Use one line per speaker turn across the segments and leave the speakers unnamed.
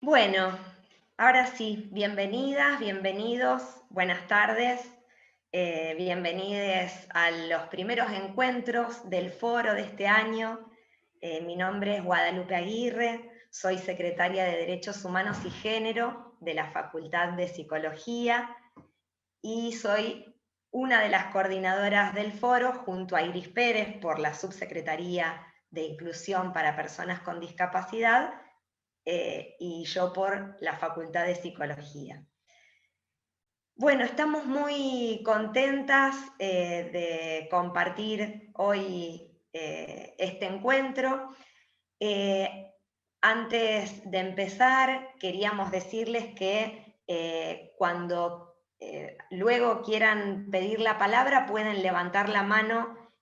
Bueno, ahora sí, bienvenidas, bienvenidos, buenas tardes, bienvenidos a los primeros encuentros del foro de este año. Mi nombre es Guadalupe Aguirre, soy secretaria de Derechos Humanos y Género de la Facultad de Psicología y soy una de las coordinadoras del foro junto a Iris Pérez por la Subsecretaría de Inclusión para Personas con Discapacidad y yo por la Facultad de Psicología. Bueno, estamos muy contentas de compartir hoy este encuentro. Antes de empezar, queríamos decirles que cuando luego quieran pedir la palabra, pueden levantar la mano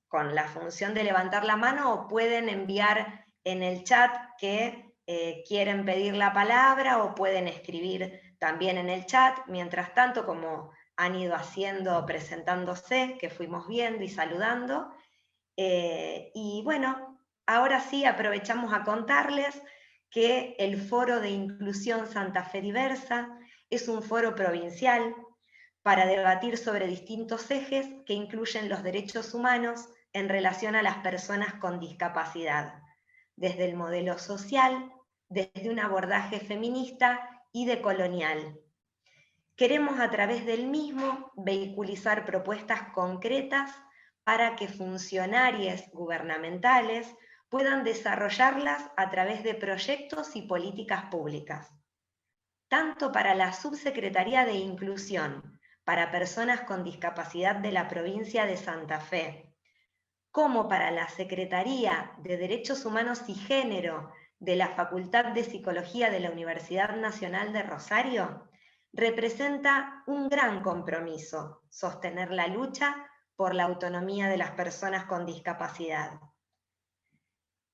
con la función de levantar la mano o pueden enviar en el chat que quieren pedir la palabra o pueden escribir también en el chat. Mientras tanto, como han ido haciendo, presentándose, que fuimos viendo y saludando. Y bueno, ahora sí aprovechamos a contarles que el Foro de Inclusión Santa Fe Diversa es un foro provincial para debatir sobre distintos ejes que incluyen los derechos humanos en relación a las personas con discapacidad, desde el modelo social, desde un abordaje feminista y decolonial. Queremos a través del mismo vehiculizar propuestas concretas para que funcionarios gubernamentales puedan desarrollarlas a través de proyectos y políticas públicas, tanto para la Subsecretaría de Inclusión para Personas con Discapacidad de la provincia de Santa Fe, como para la Secretaría de Derechos Humanos y Género de la Facultad de Psicología de la Universidad Nacional de Rosario, representa un gran compromiso sostener la lucha por la autonomía de las personas con discapacidad.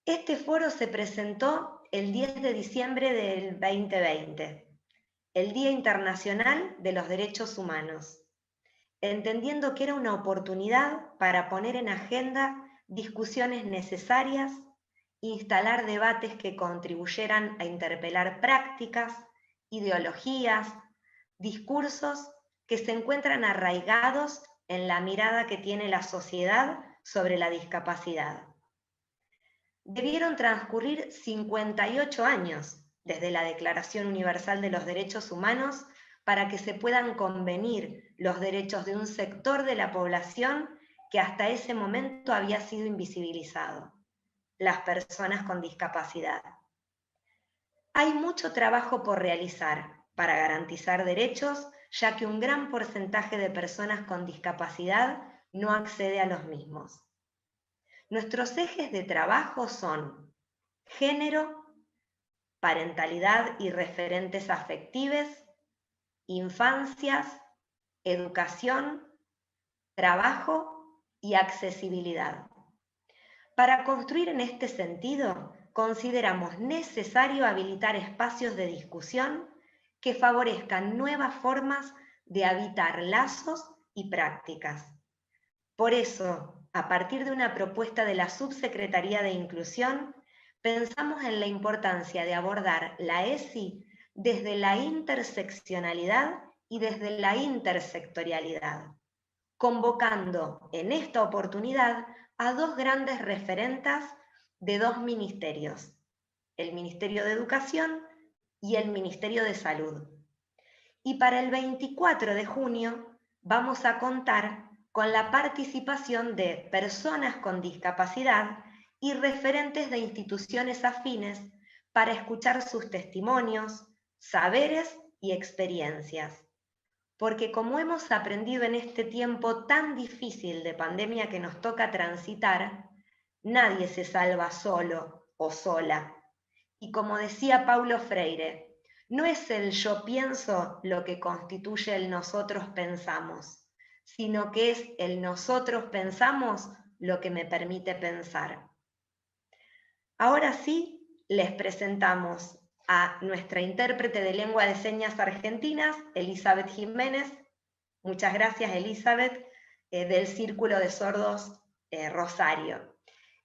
Este foro se presentó el 10 de diciembre del 2020, el Día Internacional de los Derechos Humanos, entendiendo que era una oportunidad para poner en agenda discusiones necesarias, instalar debates que contribuyeran a interpelar prácticas, ideologías, discursos que se encuentran arraigados en la mirada que tiene la sociedad sobre la discapacidad. Debieron transcurrir 58 años desde la Declaración Universal de los Derechos Humanos para que se puedan convenir los derechos de un sector de la población que hasta ese momento había sido invisibilizado, las personas con discapacidad. Hay mucho trabajo por realizar para garantizar derechos, ya que un gran porcentaje de personas con discapacidad no accede a los mismos. Nuestros ejes de trabajo son género, parentalidad y referentes afectivos, infancias, educación, trabajo y accesibilidad. Para construir en este sentido, consideramos necesario habilitar espacios de discusión que favorezcan nuevas formas de habitar lazos y prácticas. Por eso, a partir de una propuesta de la Subsecretaría de Inclusión, pensamos en la importancia de abordar la ESI desde la interseccionalidad y desde la intersectorialidad, convocando en esta oportunidad a dos grandes referentas de dos ministerios, el Ministerio de Educación y el Ministerio de Salud. Y para el 24 de junio vamos a contar con la participación de personas con discapacidad y referentes de instituciones afines para escuchar sus testimonios, saberes y experiencias. Porque como hemos aprendido en este tiempo tan difícil de pandemia que nos toca transitar, nadie se salva solo o sola. Y como decía Paulo Freire, no es el yo pienso lo que constituye el nosotros pensamos, sino que es el nosotros pensamos lo que me permite pensar. Ahora sí, les presentamos a nuestra intérprete de lengua de señas argentinas, Elizabeth Jiménez. Muchas gracias, Elizabeth, del Círculo de Sordos Rosario.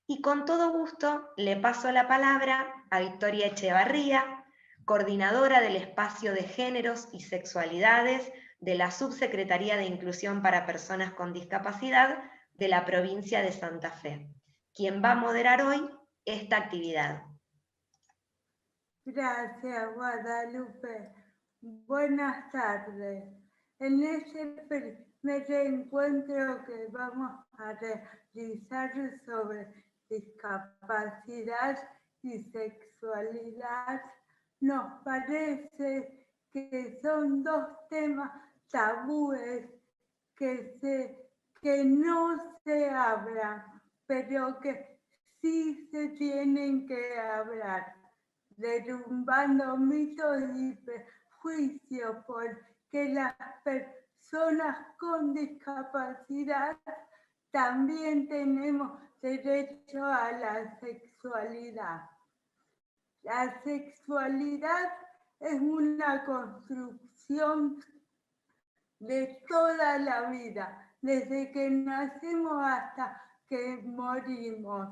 Y con todo gusto le paso la palabra a Victoria Echevarría, coordinadora del espacio de géneros y sexualidades de la Subsecretaría de Inclusión para Personas con Discapacidad de la provincia de Santa Fe, quien va a moderar hoy esta actividad.
Gracias, Guadalupe. Buenas tardes. En este primer encuentro que vamos a realizar sobre discapacidad y sexualidad, nos parece que son dos temas tabúes que no se hablan, pero que sí se tienen que hablar, derrumbando mitos y prejuicios, porque las personas con discapacidad también tenemos derecho a la sexualidad. La sexualidad es una construcción de toda la vida, desde que nacemos hasta que morimos.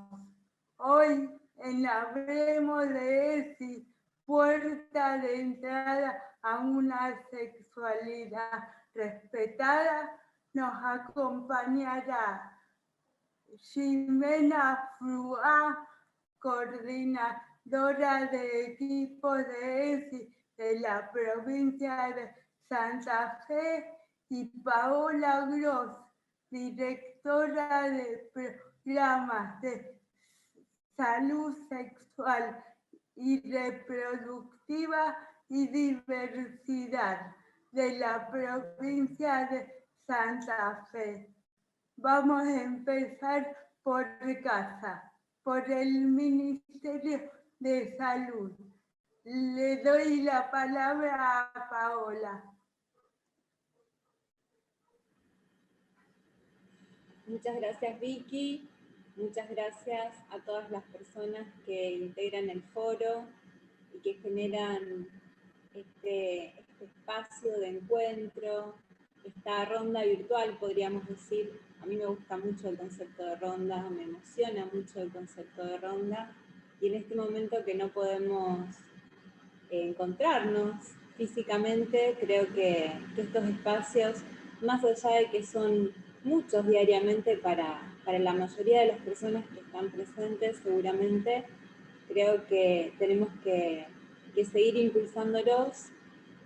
Hoy en Hablemos de ESI, puerta de entrada a una sexualidad respetada, nos acompañará Ximena Fruá, coordinadora de equipo de ESI de la provincia de Santa Fe, y Paola Gross, directora de programas de salud sexual y reproductiva y diversidad de la provincia de Santa Fe. Vamos a empezar por casa, por el Ministerio de Salud. Le doy la palabra a Paola.
Muchas gracias, Vicky. Muchas gracias a todas las personas que integran el foro y que generan este espacio de encuentro, esta ronda virtual, podríamos decir. A mí me gusta mucho el concepto de ronda, me emociona mucho el concepto de ronda, y en este momento que no podemos encontrarnos físicamente, creo que estos espacios, más allá de que son muchos diariamente para la mayoría de las personas que están presentes, seguramente, creo que tenemos que seguir impulsándolos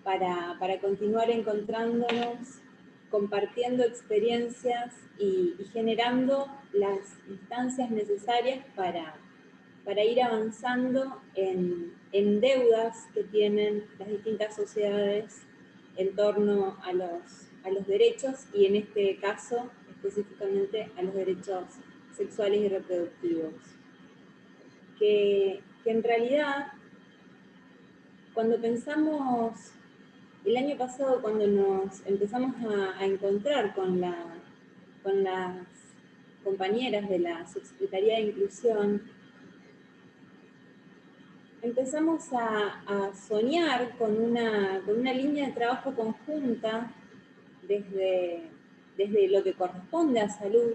para continuar encontrándonos, compartiendo experiencias y generando las instancias necesarias para ir avanzando en deudas que tienen las distintas sociedades en torno a los derechos, y en este caso específicamente a los derechos sexuales y reproductivos. Que en realidad, cuando pensamos, el año pasado cuando nos empezamos a encontrar con las compañeras de la Subsecretaría de Inclusión, empezamos a soñar con una línea de trabajo conjunta desde lo que corresponde a salud,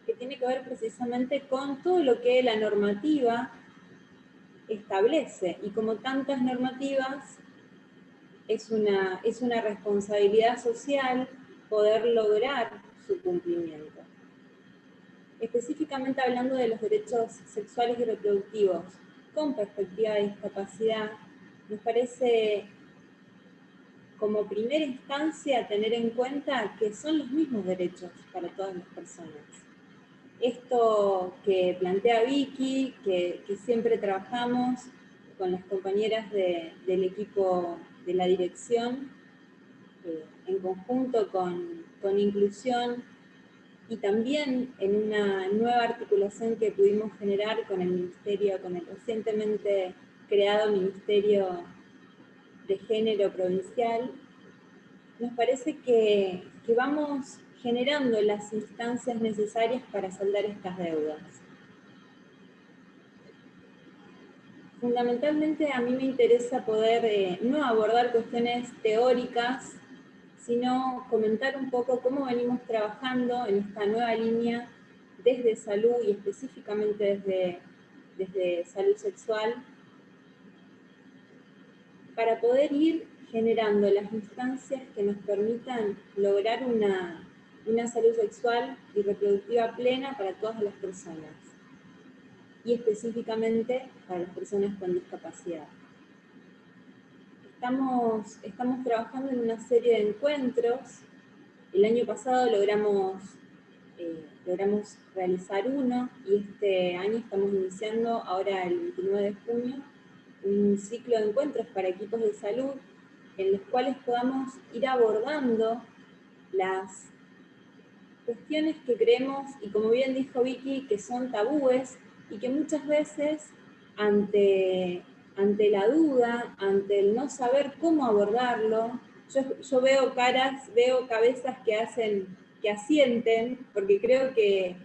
que tiene que ver precisamente con todo lo que la normativa establece, y como tantas normativas, es una responsabilidad social poder lograr su cumplimiento. Específicamente hablando de los derechos sexuales y reproductivos con perspectiva de discapacidad, nos parece como primera instancia tener en cuenta que son los mismos derechos para todas las personas. Esto que plantea Vicky, que siempre trabajamos con las compañeras del equipo de la dirección, en conjunto con Inclusión, y también en una nueva articulación que pudimos generar con el Ministerio, con el recientemente creado Ministerio de Género Provincial, nos parece que vamos generando las instancias necesarias para saldar estas deudas. Fundamentalmente a mí me interesa poder no abordar cuestiones teóricas, sino comentar un poco cómo venimos trabajando en esta nueva línea desde salud, y específicamente desde salud sexual, para poder ir generando las instancias que nos permitan lograr una salud sexual y reproductiva plena para todas las personas, y específicamente para las personas con discapacidad. Estamos trabajando en una serie de encuentros. El año pasado logramos realizar uno, y este año estamos iniciando, ahora el 29 de junio, un ciclo de encuentros para equipos de salud en los cuales podamos ir abordando las cuestiones que creemos, y como bien dijo Vicky, que son tabúes y que muchas veces ante la duda, ante el no saber cómo abordarlo, yo veo caras, veo cabezas que asienten, porque creo que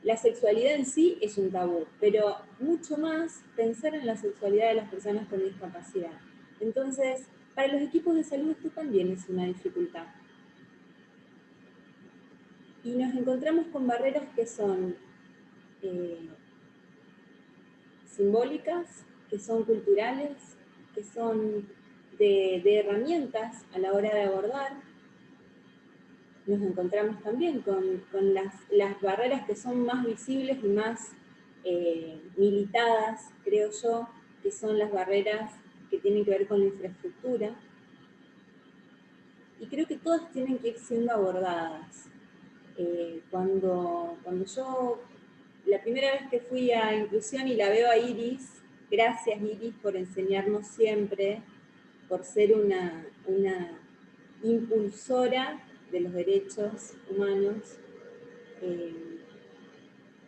la sexualidad en sí es un tabú, pero mucho más pensar en la sexualidad de las personas con discapacidad. Entonces, para los equipos de salud esto también es una dificultad. Y nos encontramos con barreras que son simbólicas, que son culturales, que son de herramientas a la hora de abordar. Nos encontramos también con las barreras que son más visibles y más militadas, creo yo, que son las barreras que tienen que ver con la infraestructura. Y creo que todas tienen que ir siendo abordadas. Cuando yo, la primera vez que fui a Inclusión y la veo a Iris, gracias Iris por enseñarnos siempre, por ser una impulsora de los derechos humanos,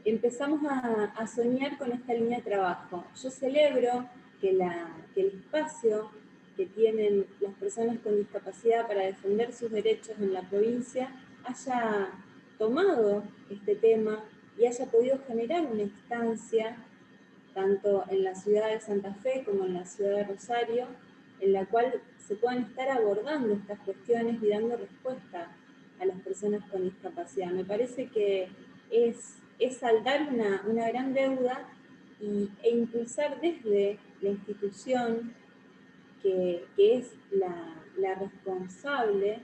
empezamos a soñar con esta línea de trabajo. Yo celebro que el espacio que tienen las personas con discapacidad para defender sus derechos en la provincia haya tomado este tema y haya podido generar una instancia, tanto en la ciudad de Santa Fe como en la ciudad de Rosario, en la cual se puedan estar abordando estas cuestiones y dando respuesta a las personas con discapacidad. Me parece que es saldar una gran deuda e impulsar desde la institución, que es la responsable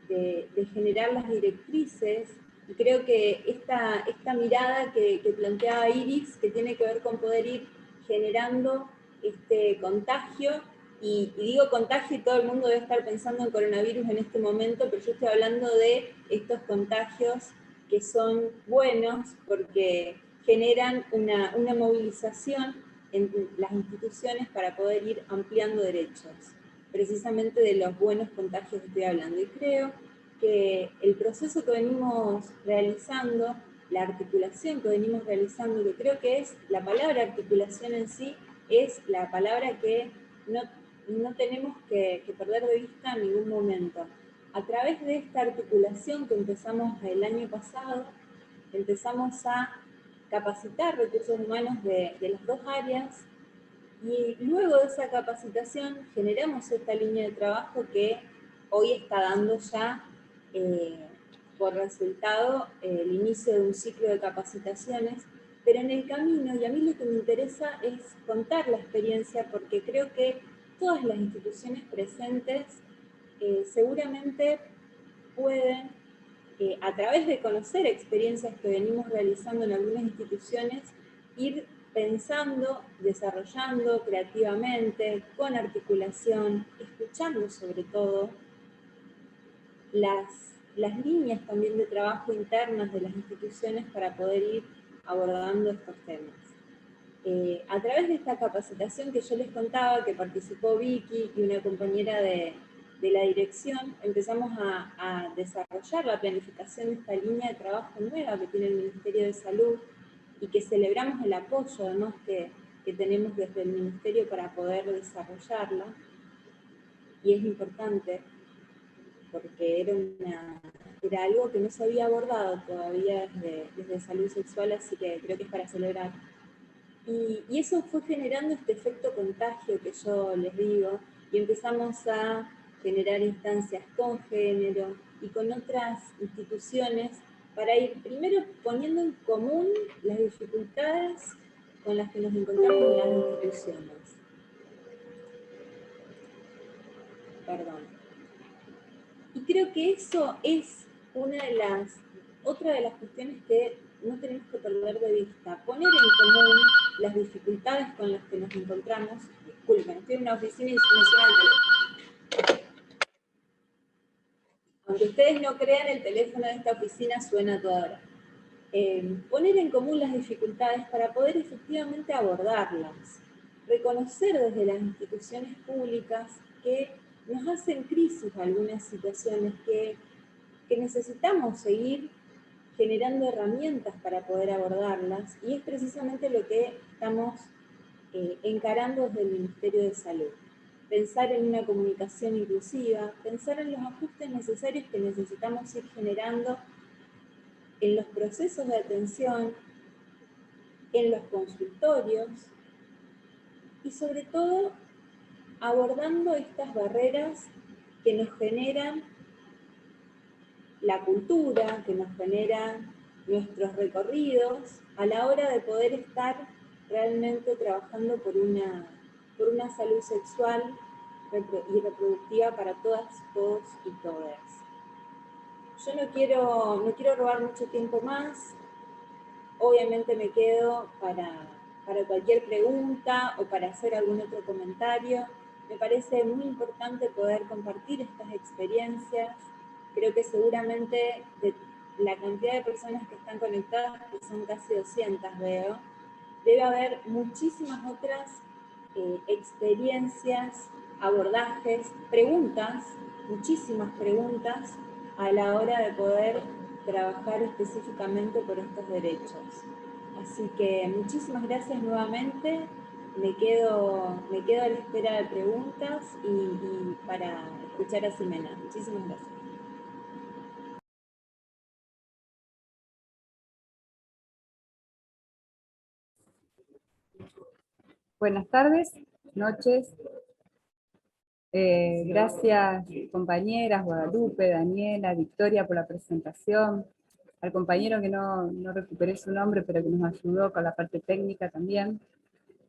de generar las directrices. Y creo que esta mirada que planteaba Iris, que tiene que ver con poder ir generando este contagio, y digo contagio y todo el mundo debe estar pensando en coronavirus en este momento, pero yo estoy hablando de estos contagios que son buenos porque generan una movilización en las instituciones para poder ir ampliando derechos. Precisamente de los buenos contagios que estoy hablando. Y creo que el proceso que venimos realizando, la articulación que venimos realizando, que creo que es la palabra articulación en sí, es la palabra que no tenemos que perder de vista en ningún momento. A través de esta articulación que empezamos el año pasado, empezamos a capacitar recursos humanos de las dos áreas, y luego de esa capacitación generamos esta línea de trabajo que hoy está dando ya por resultado el inicio de un ciclo de capacitaciones, pero en el camino, y a mí lo que me interesa es contar la experiencia, porque creo que todas las instituciones presentes seguramente pueden, a través de conocer experiencias que venimos realizando en algunas instituciones, ir pensando, desarrollando creativamente, con articulación, escuchando sobre todo las líneas también de trabajo internas de las instituciones para poder ir abordando estos temas. A través de esta capacitación que yo les contaba, que participó Vicky y una compañera de la dirección, empezamos a desarrollar la planificación de esta línea de trabajo nueva que tiene el Ministerio de Salud, y que celebramos el apoyo además que tenemos desde el Ministerio para poder desarrollarla. Y es importante porque era algo que no se había abordado todavía desde salud sexual, así que creo que es para celebrar. Y eso fue generando este efecto contagio que yo les digo, y empezamos a generar instancias con género y con otras instituciones para ir primero poniendo en común las dificultades con las que nos encontramos en las instituciones. perdón. Y creo que eso es otra de las cuestiones que no tenemos que perder de vista. Poner en común las dificultades con las que nos encontramos. Disculpen, estoy en una oficina y se me suena el teléfono. Aunque ustedes no crean, el teléfono de esta oficina suena a toda hora. Poner en común las dificultades para poder efectivamente abordarlas. Reconocer desde las instituciones públicas que nos hacen crisis algunas situaciones, que necesitamos seguir generando herramientas para poder abordarlas, y es precisamente lo que estamos encarando desde el Ministerio de Salud. Pensar en una comunicación inclusiva, pensar en los ajustes necesarios que necesitamos ir generando en los procesos de atención, en los consultorios, y sobre todo abordando estas barreras que nos generan la cultura, que nos generan nuestros recorridos, a la hora de poder estar realmente trabajando por una salud sexual y reproductiva para todas, todos y todas. Yo no quiero robar mucho tiempo más. Obviamente me quedo para cualquier pregunta o para hacer algún otro comentario. Me parece muy importante poder compartir estas experiencias. Creo que seguramente de la cantidad de personas que están conectadas, que son casi 200 veo, debe haber muchísimas otras experiencias, abordajes, preguntas, muchísimas preguntas a la hora de poder trabajar específicamente por estos derechos. Así que muchísimas gracias nuevamente. Me quedo a la espera de preguntas y para escuchar a Ximena. Muchísimas gracias.
Buenas tardes, noches. Gracias, compañeras, Guadalupe, Daniela, Victoria, por la presentación. Al compañero que no recuperé su nombre, pero que nos ayudó con la parte técnica también.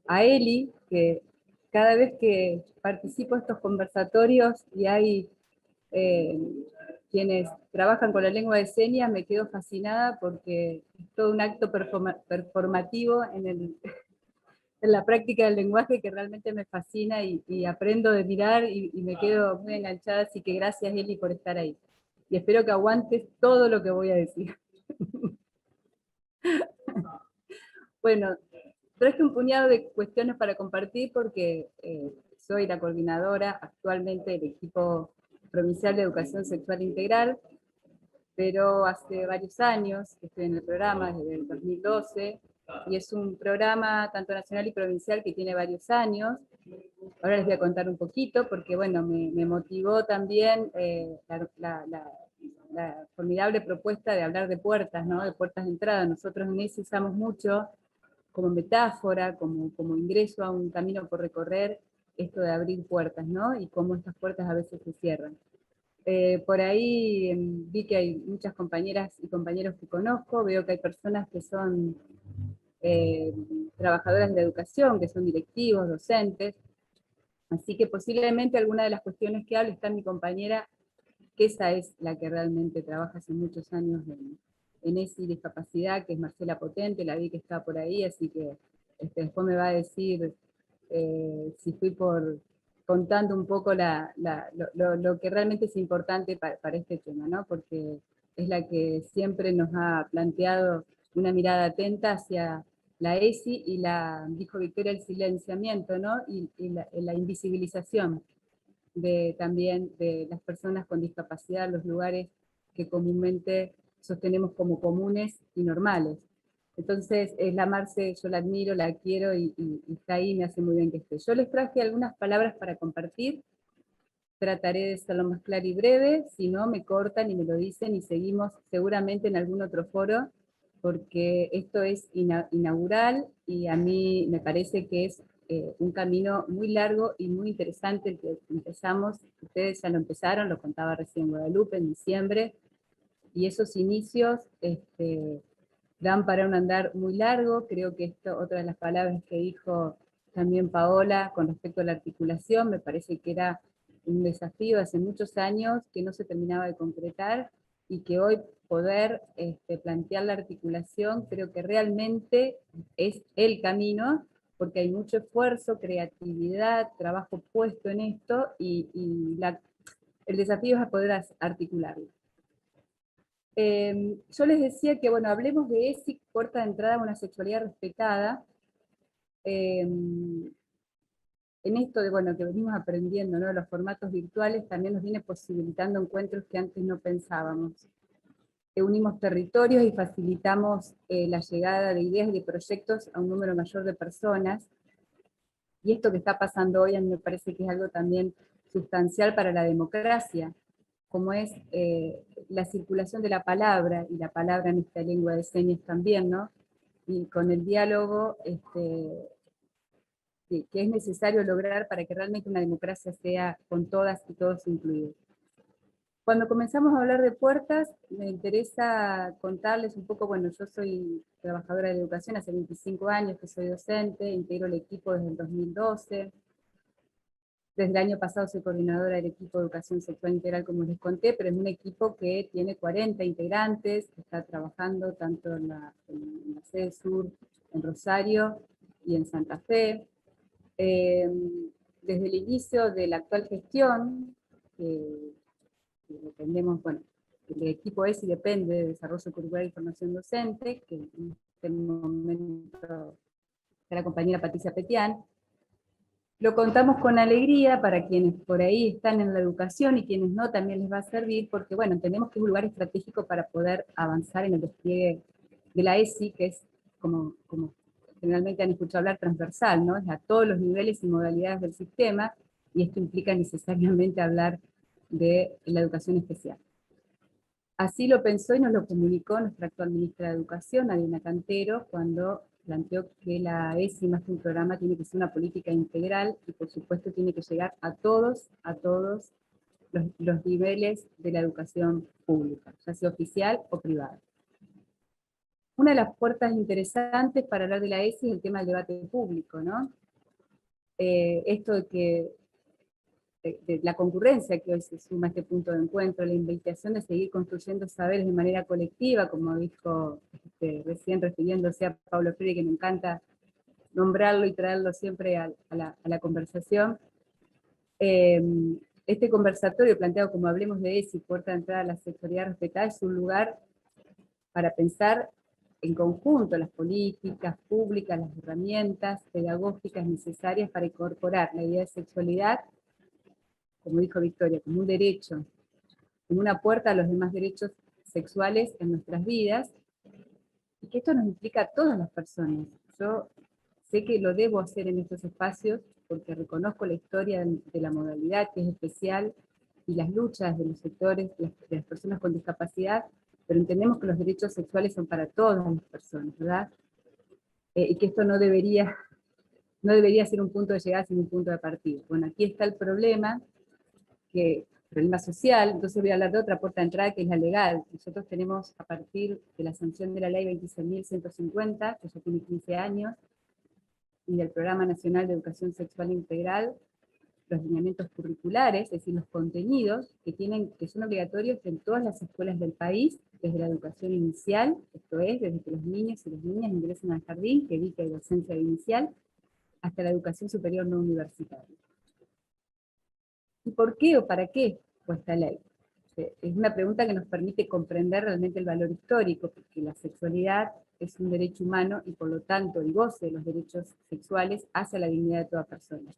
A Eli, que cada vez que participo en estos conversatorios y hay quienes trabajan con la lengua de señas, me quedo fascinada porque es todo un acto performativo en la práctica del lenguaje que realmente me fascina y aprendo de mirar y me quedo muy enganchada, así que gracias Eli por estar ahí. Y espero que aguantes todo lo que voy a decir. Bueno, traje un puñado de cuestiones para compartir porque soy la coordinadora actualmente del equipo provincial de educación sexual integral, pero hace varios años que estoy en el programa, desde el 2012, y es un programa tanto nacional y provincial que tiene varios años. Ahora les voy a contar un poquito, porque bueno, me motivó también la formidable propuesta de hablar de puertas, ¿no? De puertas de entrada. Nosotros en eso usamos mucho como metáfora, como ingreso a un camino por recorrer, esto de abrir puertas, ¿no? Y cómo estas puertas a veces se cierran. Por ahí vi que hay muchas compañeras y compañeros que conozco, veo que hay personas que son trabajadoras de la educación, que son directivos, docentes, así que posiblemente alguna de las cuestiones que hable está mi compañera, que esa es la que realmente trabaja hace muchos años en ESI discapacidad, que es Marcela Potente, la vi que está por ahí, así que después me va a decir si fui contando un poco lo que realmente es importante para este tema, ¿no? Porque es la que siempre nos ha planteado una mirada atenta hacia la ESI y dijo Victoria, el silenciamiento, ¿no? Y la invisibilización también de las personas con discapacidad, los lugares que comúnmente sostenemos como comunes y normales. Entonces, la Marce, yo la admiro, la quiero y está ahí, me hace muy bien que esté. Yo les traje algunas palabras para compartir, trataré de ser lo más clara y breve, si no me cortan y me lo dicen y seguimos seguramente en algún otro foro, porque esto es inaugural y a mí me parece que es un camino muy largo y muy interesante el que empezamos. Ustedes ya lo empezaron, lo contaba recién Guadalupe en diciembre, y esos inicios dan para un andar muy largo. Creo que esto, otra de las palabras que dijo también Paola con respecto a la articulación, me parece que era un desafío hace muchos años que no se terminaba de concretar, y que hoy poder plantear la articulación creo que realmente es el camino, porque hay mucho esfuerzo, creatividad, trabajo puesto en esto, y el desafío es a poder articularlo. Yo les decía que, bueno, hablemos de ESI, puerta de entrada a una sexualidad respetada. En esto de, bueno, que venimos aprendiendo, ¿no? Los formatos virtuales también nos viene posibilitando encuentros que antes no pensábamos. Unimos territorios y facilitamos la llegada de ideas y de proyectos a un número mayor de personas. Y esto que está pasando hoy a mí me parece que es algo también sustancial para la democracia, como es la circulación de la palabra, y la palabra en esta lengua de señas también, ¿no? Y con el diálogo que es necesario lograr para que realmente una democracia sea con todas y todos incluidos. Cuando comenzamos a hablar de puertas, me interesa contarles un poco, bueno, yo soy trabajadora de educación hace 25 años que soy docente, integro el equipo desde el 2012, desde el año pasado soy coordinadora del equipo de educación sexual integral, como les conté, pero es un equipo que tiene 40 integrantes, que está trabajando tanto en la sede sur, en Rosario y en Santa Fe. Desde el inicio de la actual gestión, que dependemos, bueno, el equipo ESI depende de desarrollo curricular y formación docente, que en este momento está la compañera Patricia Petián. Lo contamos con alegría para quienes por ahí están en la educación y quienes no también les va a servir, porque bueno, entendemos que es un lugar estratégico para poder avanzar en el despliegue de la ESI, que es como generalmente han escuchado hablar, transversal, ¿no? Es a todos los niveles y modalidades del sistema, y esto implica necesariamente hablar de la educación especial. Así lo pensó y nos lo comunicó nuestra actual ministra de Educación, Adriana Cantero, cuando planteó que la ESI, más que un programa, tiene que ser una política integral, y por supuesto tiene que llegar a todos los niveles de la educación pública, ya sea oficial o privada. Una de las puertas interesantes para hablar de la ESI es el tema del debate público, ¿no? Esto de la concurrencia que hoy se suma a este punto de encuentro, la invitación de seguir construyendo saberes de manera colectiva, como dijo recién refiriéndose a Paulo Freire, que me encanta nombrarlo y traerlo siempre a la conversación. Este conversatorio planteado como Hablemos de ESI, puerta de entrada a la sexualidad respetada, es un lugar para pensar en conjunto las políticas públicas, las herramientas pedagógicas necesarias para incorporar la idea de sexualidad, como dijo Victoria, como un derecho, como una puerta a los demás derechos sexuales en nuestras vidas, y que esto nos implica a todas las personas. Yo sé que lo debo hacer en estos espacios, porque reconozco la historia de la modalidad, que es especial, y las luchas de los sectores, de las personas con discapacidad, pero entendemos que los derechos sexuales son para todas las personas, ¿verdad? Y que esto no debería ser un punto de llegada, sino un punto de partida. Bueno, aquí está el problema social. Entonces voy a hablar de otra puerta de entrada, que es la legal. Nosotros tenemos, a partir de la sanción de la ley 26.150, que ya tiene 15 años, y del Programa Nacional de Educación Sexual Integral, los lineamientos curriculares, es decir, los contenidos que son obligatorios en todas las escuelas del país, desde la educación inicial, esto es, desde que los niños y las niñas ingresan al jardín, que evita la docencia inicial, hasta la educación superior no universitaria. ¿Y por qué o para qué fue esta ley? Es una pregunta que nos permite comprender realmente el valor histórico, porque la sexualidad es un derecho humano, y por lo tanto el goce de los derechos sexuales hace a la dignidad de toda persona.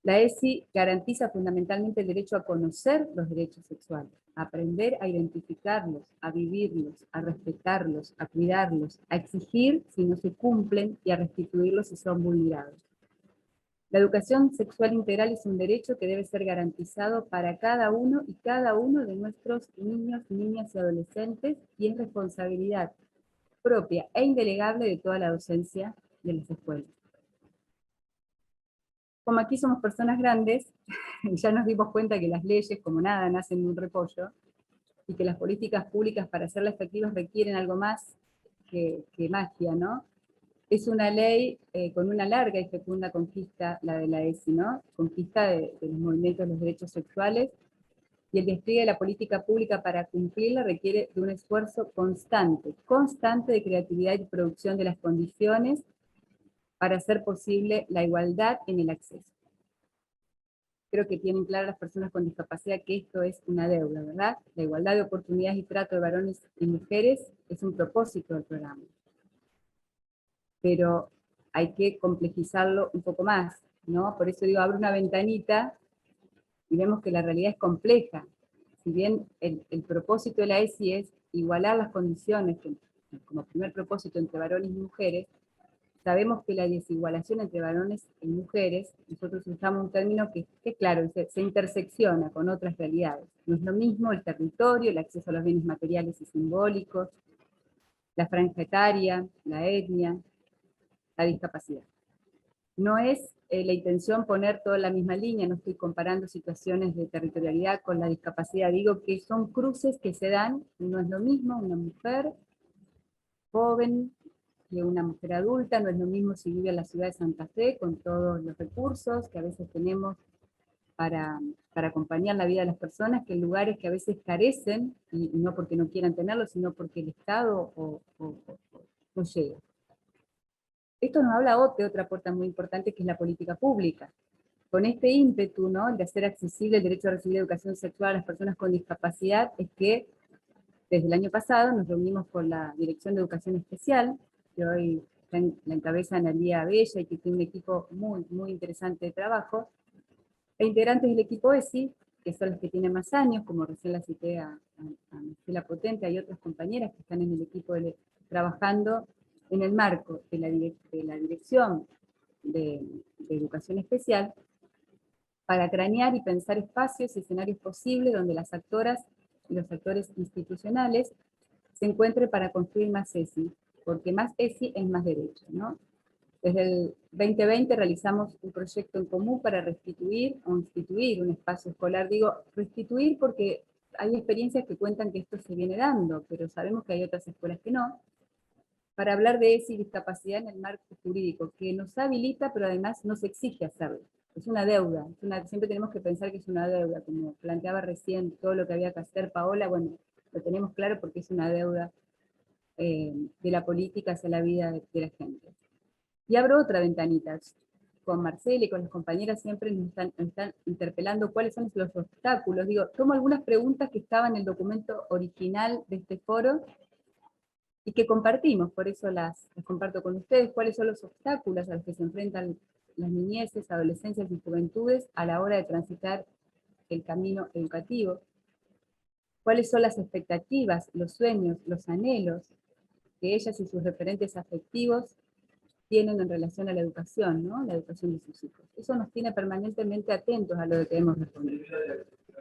La ESI garantiza fundamentalmente el derecho a conocer los derechos sexuales, a aprender a identificarlos, a vivirlos, a respetarlos, a cuidarlos, a exigir si no se cumplen y a restituirlos si son vulnerados. La educación sexual integral es un derecho que debe ser garantizado para cada uno de nuestros niños, niñas y adolescentes, y es responsabilidad propia e indelegable de toda la docencia de las escuelas. Como aquí somos personas grandes, ya nos dimos cuenta que las leyes, como nada, nacen de un repollo, y que las políticas públicas para hacerlas efectivas requieren algo más que magia, ¿no? Es una ley con una larga y fecunda conquista, la de la ESI, ¿no? Conquista de los movimientos de los derechos sexuales, y el despliegue de la política pública para cumplirla requiere de un esfuerzo constante, constante de creatividad y producción de las condiciones para hacer posible la igualdad en el acceso. Creo que tienen claro las personas con discapacidad que esto es una deuda, ¿verdad? La igualdad de oportunidades y trato de varones y mujeres es un propósito del programa. Pero hay que complejizarlo un poco más, ¿no? Por eso digo, abre una ventanita y vemos que la realidad es compleja. Si bien el propósito de la ESI es igualar las condiciones, como primer propósito entre varones y mujeres, sabemos que la desigualación entre varones y mujeres, nosotros usamos un término que claro, se intersecciona con otras realidades. No es lo mismo el territorio, el acceso a los bienes materiales y simbólicos, la franja etaria, la etnia, la discapacidad. No es la intención poner toda la misma línea, no estoy comparando situaciones de territorialidad con la discapacidad, digo que son cruces que se dan, no es lo mismo una mujer joven que una mujer adulta, no es lo mismo si vive en la ciudad de Santa Fe con todos los recursos que a veces tenemos para acompañar la vida de las personas, que en lugares que a veces carecen, y no porque no quieran tenerlo, sino porque el Estado no llega. Esto nos habla de otra puerta muy importante, que es la política pública. Con este ímpetu, ¿no?, de hacer accesible el derecho a recibir educación sexual a las personas con discapacidad, es que desde el año pasado nos reunimos con la Dirección de Educación Especial, que hoy la encabeza Analía Bella y que tiene un equipo muy, muy interesante de trabajo, e integrantes del equipo ESI, que son los que tienen más años, como recién la cité a Marcela Potente, hay otras compañeras que están en el equipo trabajando en el marco de la Dirección de Educación Especial, para cranear y pensar espacios y escenarios posibles donde las actoras y los actores institucionales se encuentren para construir más ESI, porque más ESI es más derecho, ¿no? Desde el 2020 realizamos un proyecto en común para restituir o instituir un espacio escolar. Digo restituir porque hay experiencias que cuentan que esto se viene dando, pero sabemos que hay otras escuelas que no, para hablar de ESI y discapacidad en el marco jurídico, que nos habilita, pero además nos exige hacerlo. Es una deuda, siempre tenemos que pensar que es una deuda, como planteaba recién todo lo que había que hacer Paola, bueno, lo tenemos claro porque es una deuda de la política hacia la vida de la gente. Y abro otra ventanita, con Marcela y con las compañeras siempre nos están interpelando cuáles son los obstáculos. Digo, tomo algunas preguntas que estaban en el documento original de este foro, y que compartimos, por eso las comparto con ustedes, cuáles son los obstáculos a los que se enfrentan las niñeces, adolescencias y juventudes a la hora de transitar el camino educativo, cuáles son las expectativas, los sueños, los anhelos que ellas y sus referentes afectivos tienen en relación a la educación, ¿no?, la educación de sus hijos. Eso nos tiene permanentemente atentos a lo que debemos responder.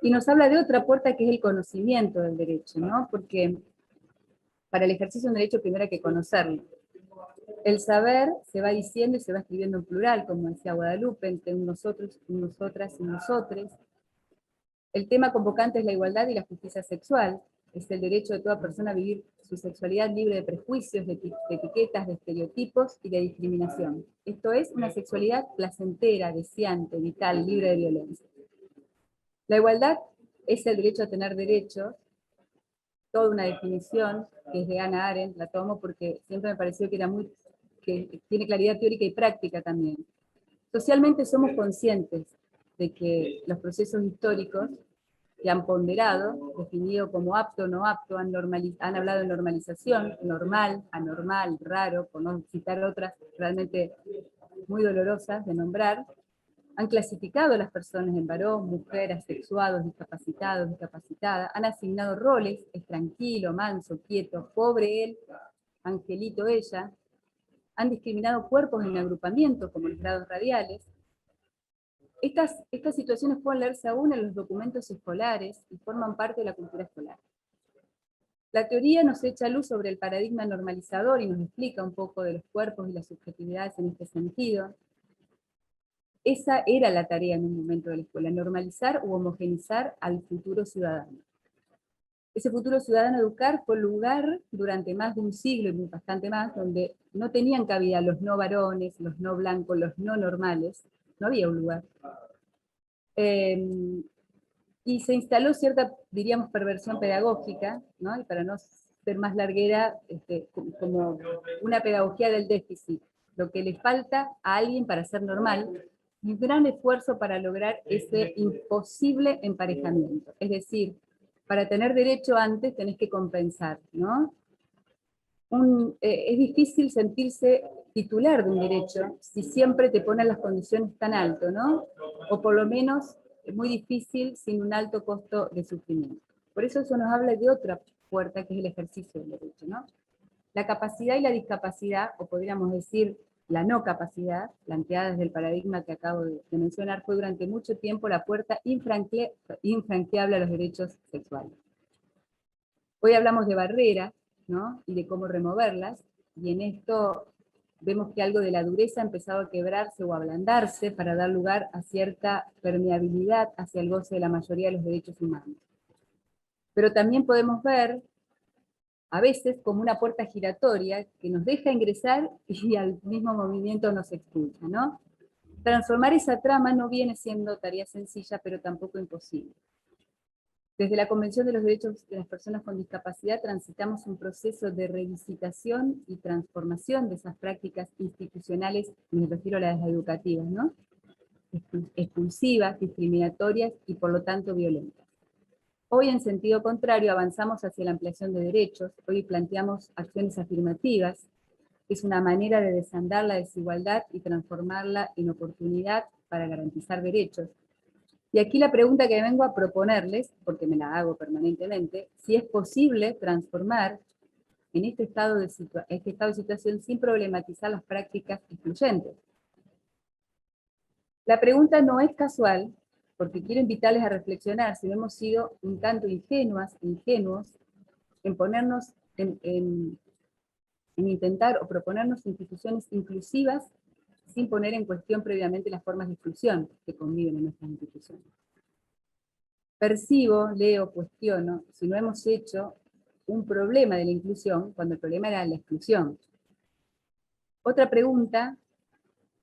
Y nos habla de otra puerta que es el conocimiento del derecho, ¿no?, porque para el ejercicio de un derecho primero hay que conocerlo. El saber se va diciendo y se va escribiendo en plural, como decía Guadalupe, entre nosotros, nosotras y nosotres. El tema convocante es la igualdad y la justicia sexual. Es el derecho de toda persona a vivir su sexualidad libre de prejuicios, de etiquetas, de estereotipos y de discriminación. Esto es una sexualidad placentera, deseante, vital, libre de violencia. La igualdad es el derecho a tener derechos, toda una definición que es de Hannah Arendt, la tomo porque siempre me pareció que que tiene claridad teórica y práctica también. Socialmente somos conscientes de que los procesos históricos que han ponderado, definido como apto o no apto, han hablado de normalización, normal, anormal, raro, por no citar otras realmente muy dolorosas de nombrar, han clasificado a las personas en varón, mujer, asexuados, discapacitados, discapacitadas, han asignado roles, es tranquilo, manso, quieto, pobre él, angelito ella, han discriminado cuerpos en agrupamientos como los grados radiales. Estas situaciones pueden leerse aún en los documentos escolares y forman parte de la cultura escolar. La teoría nos echa luz sobre el paradigma normalizador y nos explica un poco de los cuerpos y las subjetividades en este sentido. Esa era la tarea en un momento de la escuela, normalizar u homogenizar al futuro ciudadano. Ese futuro ciudadano a educar fue el lugar durante más de un siglo y bastante más, donde no tenían cabida los no varones, los no blancos, los no normales, no había un lugar. Y se instaló cierta, diríamos, perversión pedagógica, ¿no? Y para no ser más larguera, como una pedagogía del déficit, lo que le falta a alguien para ser normal, y un gran esfuerzo para lograr ese imposible emparejamiento. Es decir, para tener derecho antes tenés que compensar, ¿no? Es difícil sentirse titular de un derecho si siempre te ponen las condiciones tan alto, ¿no? O por lo menos es muy difícil sin un alto costo de sufrimiento. Por eso nos habla de otra puerta, que es el ejercicio del derecho, ¿no? La capacidad y la discapacidad, o podríamos decir la no capacidad, planteada desde el paradigma que acabo de mencionar, fue durante mucho tiempo la puerta infranqueable a los derechos sexuales. Hoy hablamos de barreras, ¿no? Y de cómo removerlas, y en esto vemos que algo de la dureza ha empezado a quebrarse o a ablandarse para dar lugar a cierta permeabilidad hacia el goce de la mayoría de los derechos humanos. Pero también podemos ver, a veces, como una puerta giratoria que nos deja ingresar y al mismo movimiento nos expulsa, ¿no? Transformar esa trama no viene siendo tarea sencilla, pero tampoco imposible. Desde la Convención de los Derechos de las Personas con Discapacidad transitamos un proceso de revisitación y transformación de esas prácticas institucionales, me refiero a las educativas, ¿no? Expulsivas, discriminatorias y por lo tanto violentas. Hoy, en sentido contrario, avanzamos hacia la ampliación de derechos. Hoy planteamos acciones afirmativas, que es una manera de desandar la desigualdad y transformarla en oportunidad para garantizar derechos. Y aquí la pregunta que vengo a proponerles, porque me la hago permanentemente, si es posible transformar en este estado de situación sin problematizar las prácticas excluyentes. La pregunta no es casual, porque quiero invitarles a reflexionar si no hemos sido un tanto ingenuos en ponernos, en intentar o proponernos instituciones inclusivas sin poner en cuestión previamente las formas de exclusión que conviven en nuestras instituciones. Percibo, leo, cuestiono, si no hemos hecho un problema de la inclusión, cuando el problema era la exclusión. Otra pregunta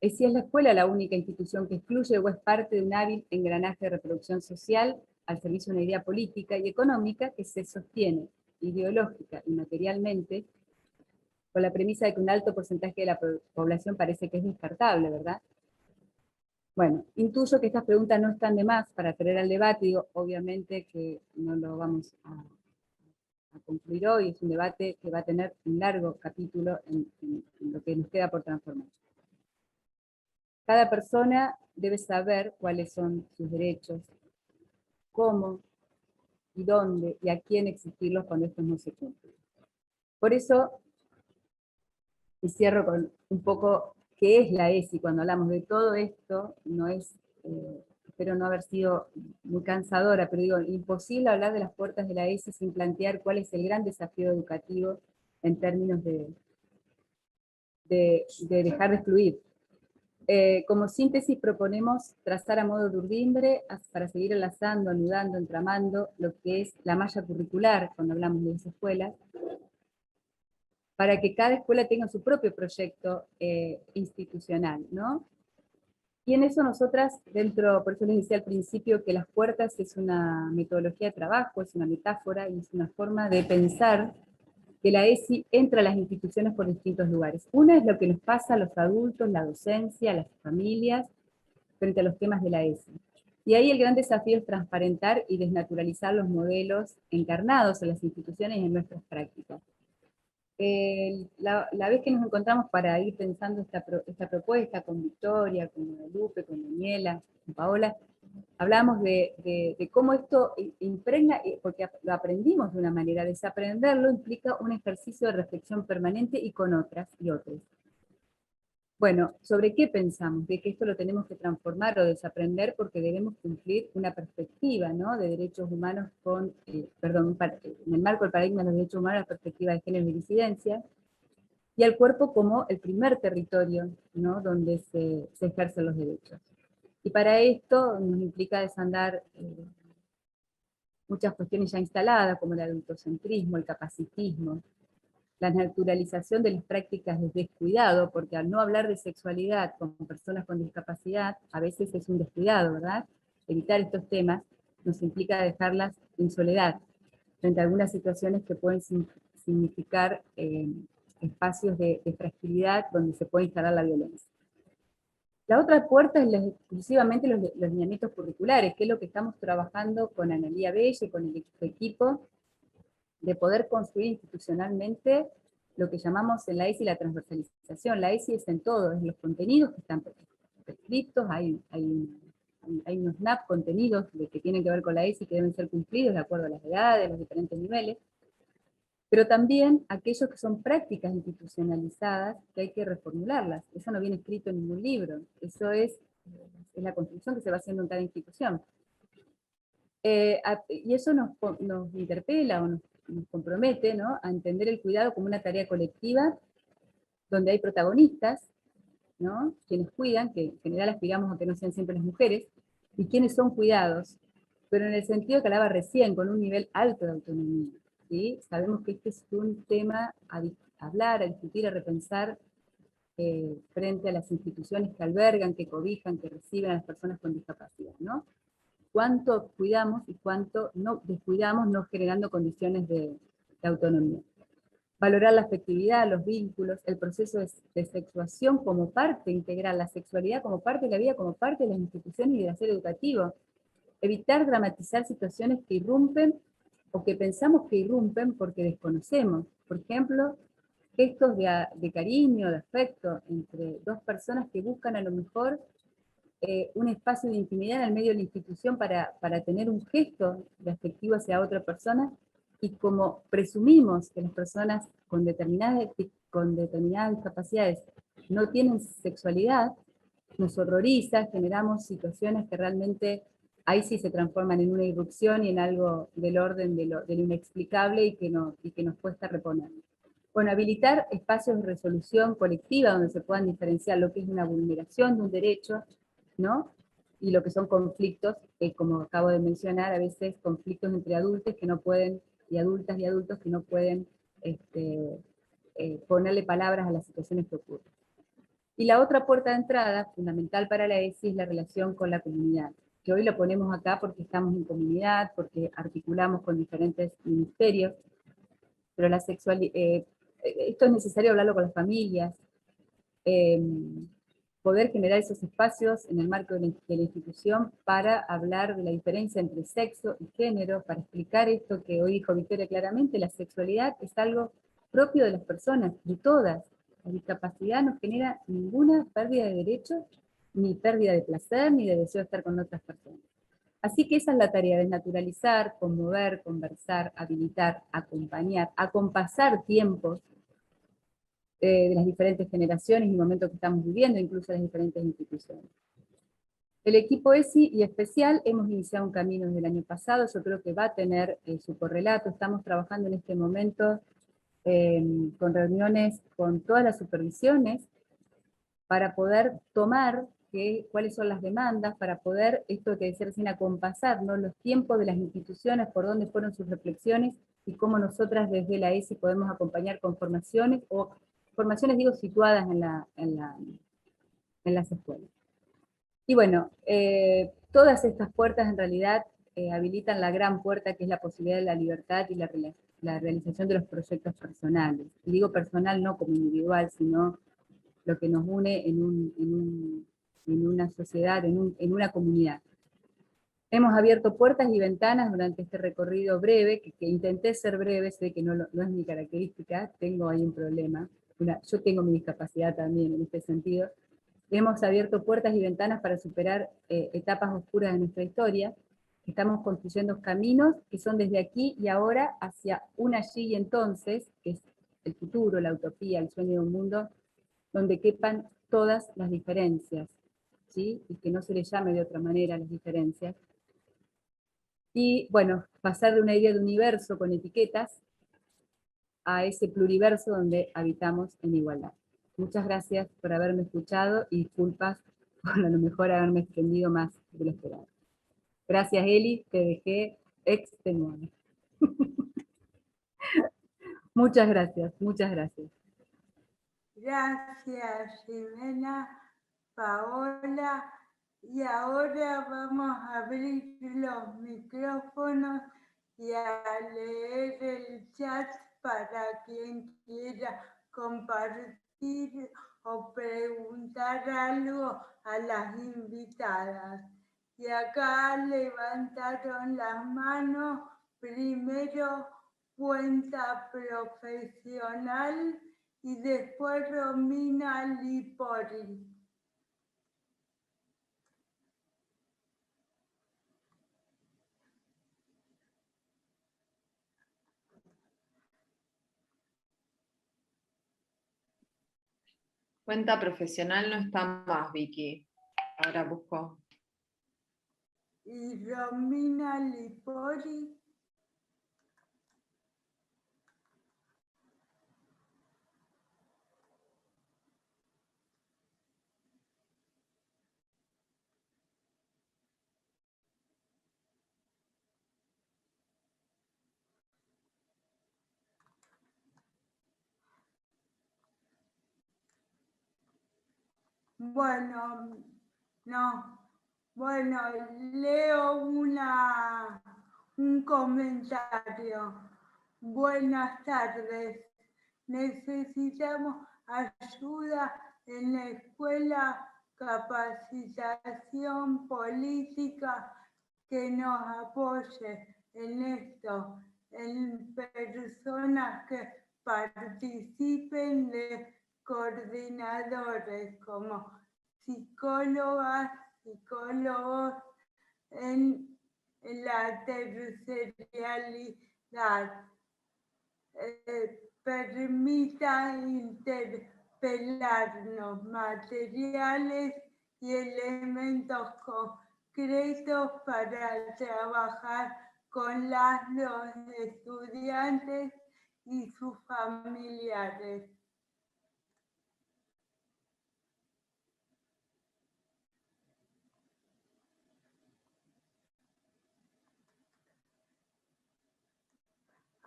es si es la escuela la única institución que excluye o es parte de un hábil engranaje de reproducción social al servicio de una idea política y económica que se sostiene ideológica y materialmente con la premisa de que un alto porcentaje de la población parece que es descartable, ¿verdad? Bueno, intuyo que estas preguntas no están de más para traer al debate, digo, obviamente que no lo vamos a concluir hoy, es un debate que va a tener un largo capítulo en lo que nos queda por transformar. Cada persona debe saber cuáles son sus derechos, cómo y dónde y a quién exigirlos cuando estos no se cumplen. Por eso, y cierro con un poco qué es la ESI. Cuando hablamos de todo esto, no es, espero no haber sido muy cansadora, pero digo, imposible hablar de las puertas de la ESI sin plantear cuál es el gran desafío educativo en términos de dejar de excluir. Como síntesis proponemos trazar a modo de urdimbre para seguir enlazando, anudando, entramando lo que es la malla curricular cuando hablamos de las escuelas, para que cada escuela tenga su propio proyecto institucional, ¿no? Y en eso nosotras, por eso les decía al principio que las puertas es una metodología de trabajo, es una metáfora y es una forma de pensar que la ESI entra a las instituciones por distintos lugares. Una es lo que nos pasa a los adultos, la docencia, las familias, frente a los temas de la ESI. Y ahí el gran desafío es transparentar y desnaturalizar los modelos encarnados en las instituciones y en nuestras prácticas. La vez que nos encontramos para ir pensando esta propuesta con Victoria, con Guadalupe, con Daniela, con Paola, hablamos de cómo esto impregna, porque lo aprendimos de una manera, desaprenderlo implica un ejercicio de reflexión permanente y con otras y otros. Bueno, ¿sobre qué pensamos? De que esto lo tenemos que transformar o desaprender porque debemos cumplir una perspectiva, ¿no?, de derechos humanos en el marco del paradigma de los derechos humanos, la perspectiva de género y disidencia, y al cuerpo como el primer territorio, ¿no?, donde se ejercen los derechos. Y para esto nos implica desandar muchas cuestiones ya instaladas, como el adultocentrismo, el capacitismo, la naturalización de las prácticas de descuidado, porque al no hablar de sexualidad con personas con discapacidad, a veces es un descuidado, ¿verdad? Evitar estos temas nos implica dejarlas en soledad, frente a algunas situaciones que pueden significar espacios de fragilidad donde se puede instalar la violencia. La otra puerta es exclusivamente los lineamientos curriculares, que es lo que estamos trabajando con Analía Belle y con el equipo, de poder construir institucionalmente lo que llamamos en la ESI la transversalización. La ESI es en todo, es los contenidos que están prescriptos, hay unos NAP contenidos que tienen que ver con la ESI que deben ser cumplidos de acuerdo a las edades, los diferentes niveles, pero también aquellos que son prácticas institucionalizadas que hay que reformularlas. Eso no viene escrito en ningún libro, eso es la construcción que se va haciendo en cada institución. Y eso nos interpela o nos compromete, ¿no?, a entender el cuidado como una tarea colectiva, donde hay protagonistas, ¿no?, quienes cuidan, que en general aspiramos a que no sean siempre las mujeres, y quienes son cuidados, pero en el sentido que hablaba recién, con un nivel alto de autonomía. ¿Sí? Sabemos que este es un tema a hablar, a discutir, a repensar frente a las instituciones que albergan, que cobijan, que reciben a las personas con discapacidad, ¿no? Cuánto cuidamos y cuánto no descuidamos, no generando condiciones de autonomía. Valorar la afectividad, los vínculos, el proceso de sexuación como parte integral, la sexualidad como parte de la vida, como parte de las instituciones y del hacer educativo. Evitar dramatizar situaciones que irrumpen o que pensamos que irrumpen porque desconocemos. Por ejemplo, gestos de cariño, de afecto entre dos personas que buscan a lo mejor un espacio de intimidad en el medio de la institución para tener un gesto de afectivo hacia otra persona, y como presumimos que las personas con determinadas discapacidades no tienen sexualidad, nos horroriza, generamos situaciones que realmente ahí sí se transforman en una irrupción y en algo del orden de lo inexplicable y que nos cuesta reponer. Bueno, habilitar espacios de resolución colectiva donde se puedan diferenciar lo que es una vulneración de un derecho, ¿no?, y lo que son conflictos, como acabo de mencionar, a veces conflictos entre adultos que no pueden, y adultas y adultos que no pueden ponerle palabras a las situaciones que ocurren. Y la otra puerta de entrada, fundamental para la ESI, es la relación con la comunidad, que hoy lo ponemos acá porque estamos en comunidad, porque articulamos con diferentes ministerios, pero la sexualidad, esto es necesario hablarlo con las familias, poder generar esos espacios en el marco de la institución para hablar de la diferencia entre sexo y género, para explicar esto que hoy dijo Victoria claramente: la sexualidad es algo propio de las personas, de todas. La discapacidad no genera ninguna pérdida de derechos, ni pérdida de placer, ni de deseo de estar con otras personas. Así que esa es la tarea, desnaturalizar, conmover, conversar, habilitar, acompañar, acompasar tiempos de las diferentes generaciones y momentos que estamos viviendo, incluso las diferentes instituciones. El equipo ESI y especial hemos iniciado un camino desde el año pasado, yo creo que va a tener su correlato. Estamos trabajando en este momento con reuniones con todas las supervisiones para poder tomar cuáles son las demandas, para poder, esto que decía recién, acompasar, ¿no?, los tiempos de las instituciones, por dónde fueron sus reflexiones, y cómo nosotras desde la ESI podemos acompañar con formaciones, o formaciones, digo, situadas en las escuelas. Y bueno, todas estas puertas en realidad habilitan la gran puerta que es la posibilidad de la libertad y la realización de los proyectos personales. Y digo personal no como individual, sino lo que nos une en una sociedad, en una comunidad. Hemos abierto puertas y ventanas durante este recorrido breve, que intenté ser breve, sé que no es mi característica, tengo ahí un problema, yo tengo mi discapacidad también en este sentido. Hemos abierto puertas y ventanas para superar etapas oscuras de nuestra historia. Estamos construyendo caminos que son desde aquí y ahora hacia un allí y entonces, que es el futuro, la utopía, el sueño de un mundo donde quepan todas las diferencias, ¿sí?, y que no se les llame de otra manera las diferencias. Y bueno, pasar de una idea de universo con etiquetas a ese pluriverso donde habitamos en igualdad. Muchas gracias por haberme escuchado y disculpas por a lo mejor haberme extendido más de lo esperado. Gracias, Eli, te dejé extenuada. Muchas gracias, muchas gracias.
Gracias, Jimena, Paola. Y ahora vamos a abrir los micrófonos y a leer el chat para quien quiera compartir o preguntar algo a las invitadas. Y acá levantaron las manos, primero Cuenta Profesional y después Romina Lipori.
Cuenta Profesional no está más, Vicky. Ahora busco.
Y Romina Lipori. Bueno, no. Bueno, leo un comentario. Buenas tardes. Necesitamos ayuda en la escuela, capacitación política que nos apoye en esto, en personas que participen de coordinadores como psicólogas, psicólogos en la terciarialidad. Permita interpelarnos materiales y elementos concretos para trabajar con los estudiantes y sus familiares.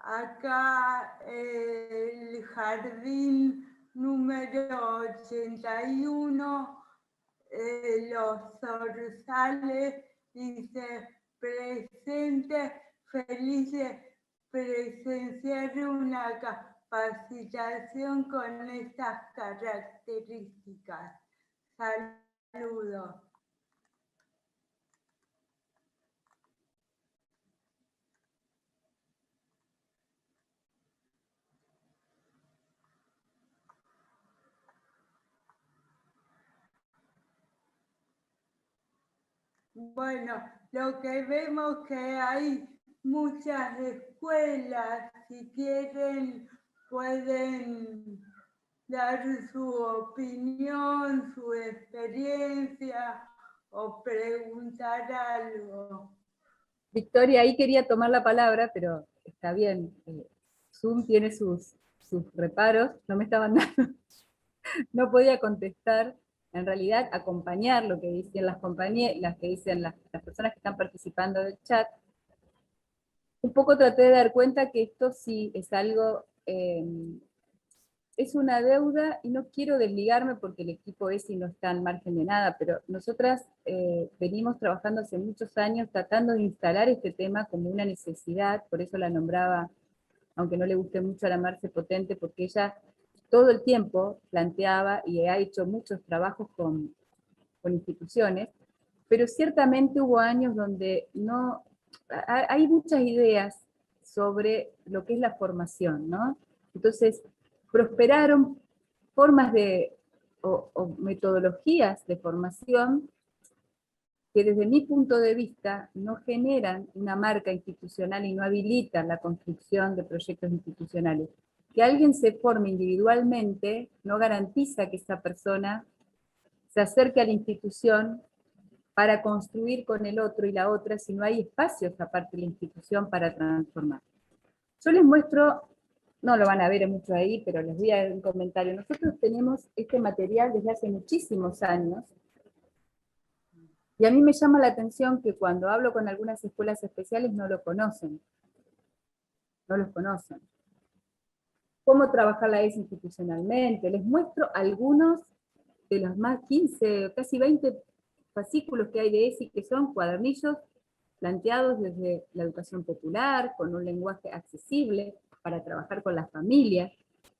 Acá el jardín número 81, Los Zorzales, dice presente, feliz de presenciar una capacitación con estas características. Saludos. Bueno, lo que vemos que hay muchas escuelas, si quieren pueden dar su opinión, su experiencia o preguntar algo.
Victoria, ahí quería tomar la palabra, pero está bien. Zoom tiene sus reparos, no me estaban dando, no podía contestar. En realidad, acompañar lo que dicen las compañías, las que dicen las personas que están participando del chat. Un poco traté de dar cuenta que esto sí es algo, es una deuda, y no quiero desligarme porque el equipo ESI no está al margen de nada, pero nosotras venimos trabajando hace muchos años tratando de instalar este tema como una necesidad, por eso la nombraba, aunque no le guste mucho a la Marce Potente, porque ella todo el tiempo planteaba y ha hecho muchos trabajos con instituciones, pero ciertamente hubo años donde no, hay muchas ideas sobre lo que es la formación, ¿no? Entonces, prosperaron formas o metodologías de formación que desde mi punto de vista no generan una marca institucional y no habilitan la construcción de proyectos institucionales. Que alguien se forme individualmente no garantiza que esa persona se acerque a la institución para construir con el otro y la otra, si no hay espacios aparte de la institución para transformar. Yo les muestro, no lo van a ver mucho ahí, pero les voy a dar un comentario. Nosotros tenemos este material desde hace muchísimos años, Y a mí me llama la atención que cuando hablo con algunas escuelas especiales no lo conocen, no los conocen. Cómo trabajar la ESI institucionalmente. Les muestro algunos de los más 15, casi 20 fascículos que hay de ESI, que son cuadernillos planteados desde la educación popular, con un lenguaje accesible, para trabajar con las familias,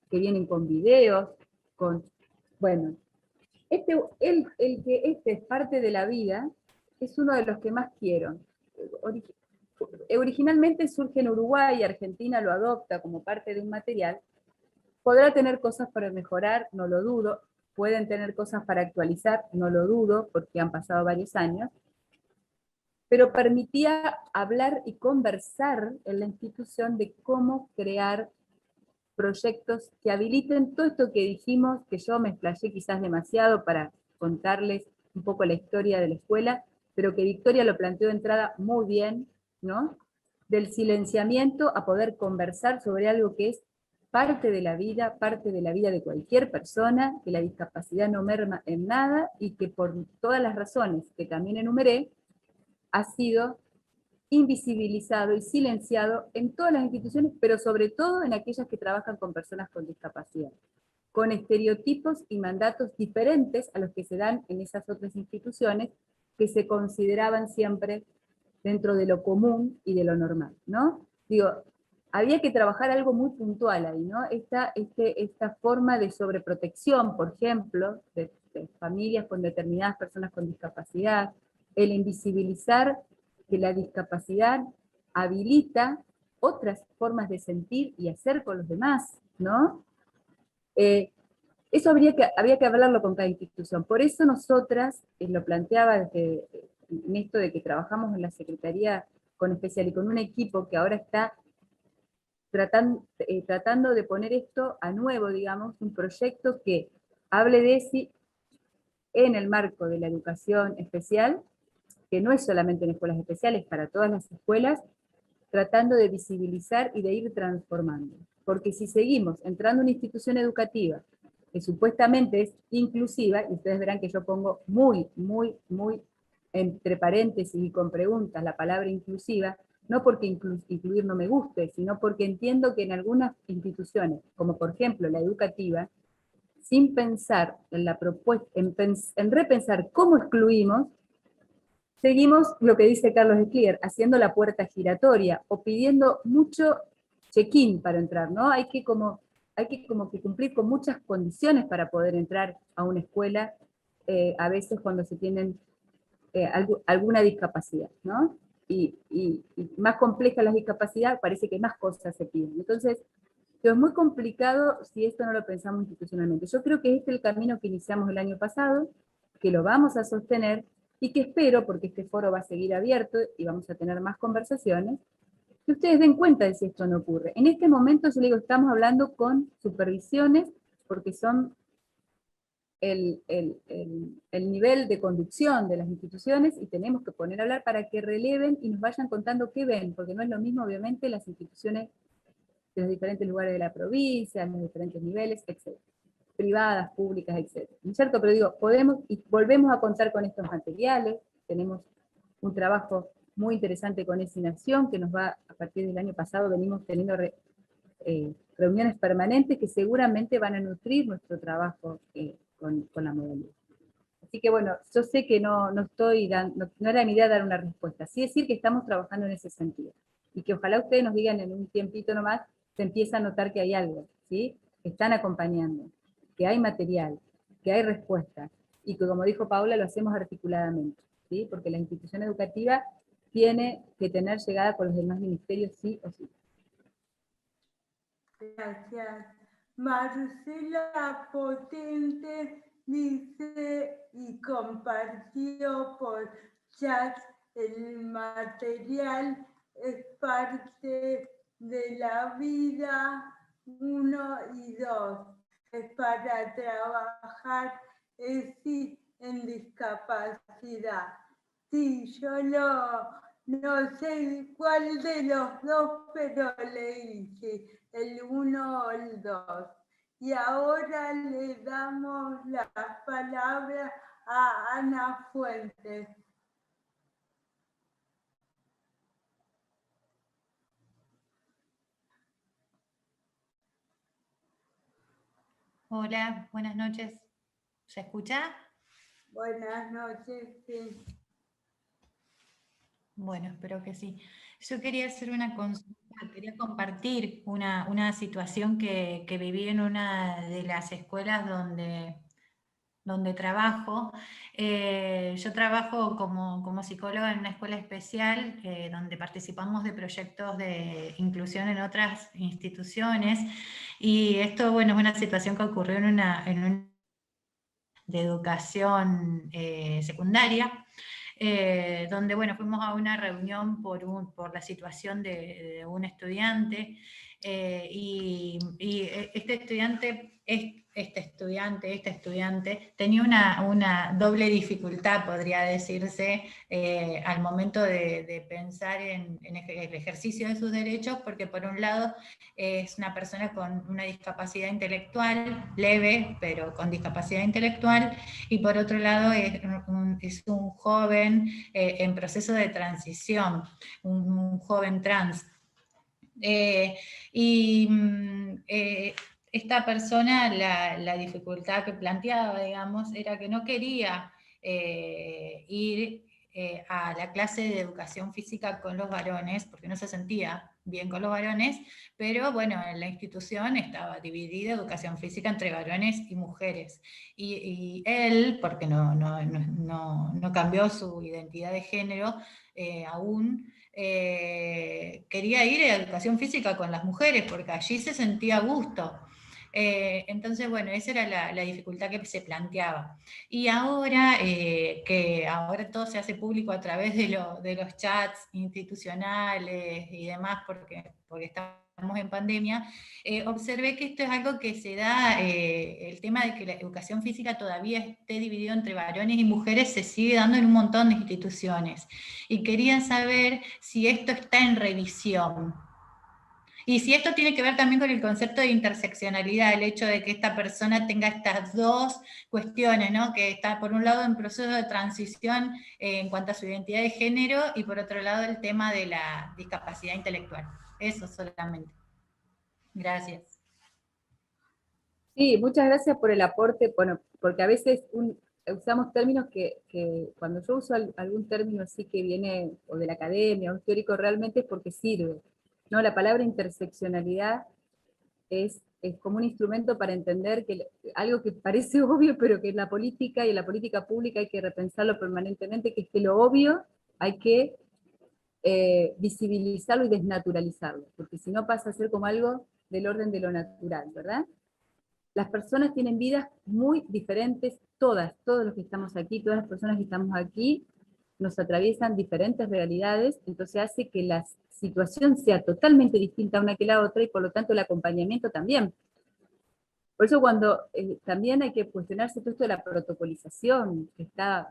que vienen con videos, con... Bueno, el que este es parte de la vida, es uno de los que más quiero. Originalmente surge en Uruguay y Argentina lo adopta como parte de un material. Podrá tener cosas para mejorar, no lo dudo. Pueden tener cosas para actualizar, no lo dudo, porque han pasado varios años. Pero permitía hablar y conversar en la institución de cómo crear proyectos que habiliten todo esto que dijimos, que yo me explayé quizás demasiado para contarles un poco la historia de la escuela, pero que Victoria lo planteó de entrada muy bien, ¿no? Del silenciamiento a poder conversar sobre algo que es parte de la vida de cualquier persona, que la discapacidad no merma en nada y que por todas las razones que también enumeré, ha sido invisibilizado y silenciado en todas las instituciones, pero sobre todo en aquellas que trabajan con personas con discapacidad, con estereotipos y mandatos diferentes a los que se dan en esas otras instituciones que se consideraban siempre dentro de lo común y de lo normal, ¿no? Digo, había que trabajar algo muy puntual ahí, ¿no? Esta forma de sobreprotección, por ejemplo, de familias con determinadas personas con discapacidad, el invisibilizar que la discapacidad habilita otras formas de sentir y hacer con los demás, ¿no? Eso había que hablarlo con cada institución. Por eso nosotras, lo planteaba desde, en esto de que trabajamos en la Secretaría con especial y con un equipo que ahora está tratando de poner esto a nuevo, digamos, un proyecto que hable de ESI en el marco de la educación especial, que no es solamente en escuelas especiales, para todas las escuelas, tratando de visibilizar y de ir transformando. Porque si seguimos entrando a una institución educativa que supuestamente es inclusiva, y ustedes verán que yo pongo muy entre paréntesis y con preguntas la palabra inclusiva, no porque incluir no me guste, sino porque entiendo que en algunas instituciones, como por ejemplo la educativa, sin pensar en la propuesta, en repensar cómo excluimos, seguimos lo que dice Carlos Esclier, haciendo la puerta giratoria o pidiendo mucho check-in para entrar, ¿no? Hay que como que cumplir con muchas condiciones para poder entrar a una escuela, a veces cuando se tienen alguna discapacidad, ¿no? Y más compleja la discapacidad, parece que más cosas se piden. Entonces, es muy complicado si esto no lo pensamos institucionalmente. Yo creo que este es el camino que iniciamos el año pasado, que lo vamos a sostener, y que espero, porque este foro va a seguir abierto y vamos a tener más conversaciones, que ustedes den cuenta de si esto no ocurre. En este momento, yo le digo, estamos hablando con supervisiones, porque son el nivel de conducción de las instituciones, y tenemos que poner a hablar para que releven y nos vayan contando qué ven, porque no es lo mismo, obviamente, las instituciones de los diferentes lugares de la provincia, en los diferentes niveles, etc. Privadas, públicas, etc. ¿No es cierto? Pero digo, podemos y volvemos a contar con estos materiales, tenemos un trabajo muy interesante con ESI-Nación, que nos va, a partir del año pasado, venimos teniendo reuniones permanentes que seguramente van a nutrir nuestro trabajo con la modalidad. Así que bueno, yo sé que no era mi idea dar una respuesta, sí decir que estamos trabajando en ese sentido, y que ojalá ustedes nos digan en un tiempito nomás, se empieza a notar que hay algo, ¿sí? Que están acompañando, que hay material, que hay respuesta, y que como dijo Paula, lo hacemos articuladamente, ¿sí? Porque la institución educativa tiene que tener llegada con los demás ministerios sí o sí.
Gracias. Marcela Potente dice y compartió por chat el material, es parte de la vida 1 y 2, es para trabajar en discapacidad. Sí, yo no sé cuál de los dos, pero le dije el 1 o el 2. Y ahora le damos la palabra a Ana Fuentes.
Hola, buenas noches. ¿Se escucha?
Buenas noches, sí.
Bueno, espero que sí. Yo quería hacer una consulta, quería compartir una situación que viví en una de las escuelas donde trabajo. Yo trabajo como psicóloga en una escuela especial donde participamos de proyectos de inclusión en otras instituciones, y esto, bueno, es una situación que ocurrió en una de educación secundaria, donde, bueno, fuimos a una reunión por la situación de un estudiante, y este estudiante tenía una doble dificultad, podría decirse, al momento de pensar en el ejercicio de sus derechos, porque por un lado es una persona con una discapacidad intelectual leve, pero con discapacidad intelectual, y por otro lado es un joven en proceso de transición, un joven trans. Y esta persona, la dificultad que planteaba, digamos, era que no quería ir a la clase de educación física con los varones, porque no se sentía bien con los varones, pero bueno, en la institución estaba dividida educación física entre varones y mujeres. Y él, porque no cambió su identidad de género aún, quería ir a educación física con las mujeres, porque allí se sentía a gusto. Entonces, bueno, esa era la dificultad que se planteaba. Y ahora, que ahora todo se hace público a través de los chats institucionales y demás, porque estamos en pandemia, observé que esto es algo que se da, el tema de que la educación física todavía esté dividido entre varones y mujeres, se sigue dando en un montón de instituciones. Y quería saber si esto está en revisión. Y si esto tiene que ver también con el concepto de interseccionalidad, el hecho de que esta persona tenga estas dos cuestiones, ¿no? Que está por un lado en proceso de transición en cuanto a su identidad de género, y por otro lado el tema de la discapacidad intelectual. Eso solamente. Gracias.
Sí, muchas gracias por el aporte, bueno, porque a veces usamos términos que cuando yo uso algún término así que viene o de la academia o un teórico, realmente es porque sirve. No, la palabra interseccionalidad es como un instrumento para entender que algo que parece obvio, pero que en la política y en la política pública hay que repensarlo permanentemente, que es que lo obvio hay que visibilizarlo y desnaturalizarlo, porque si no pasa a ser como algo del orden de lo natural, ¿verdad? Las personas tienen vidas muy diferentes, todos los que estamos aquí, todas las personas que estamos aquí, nos atraviesan diferentes realidades, entonces hace que la situación sea totalmente distinta una que la otra, y por lo tanto el acompañamiento también. Por eso cuando también hay que cuestionarse todo esto de la protocolización, que está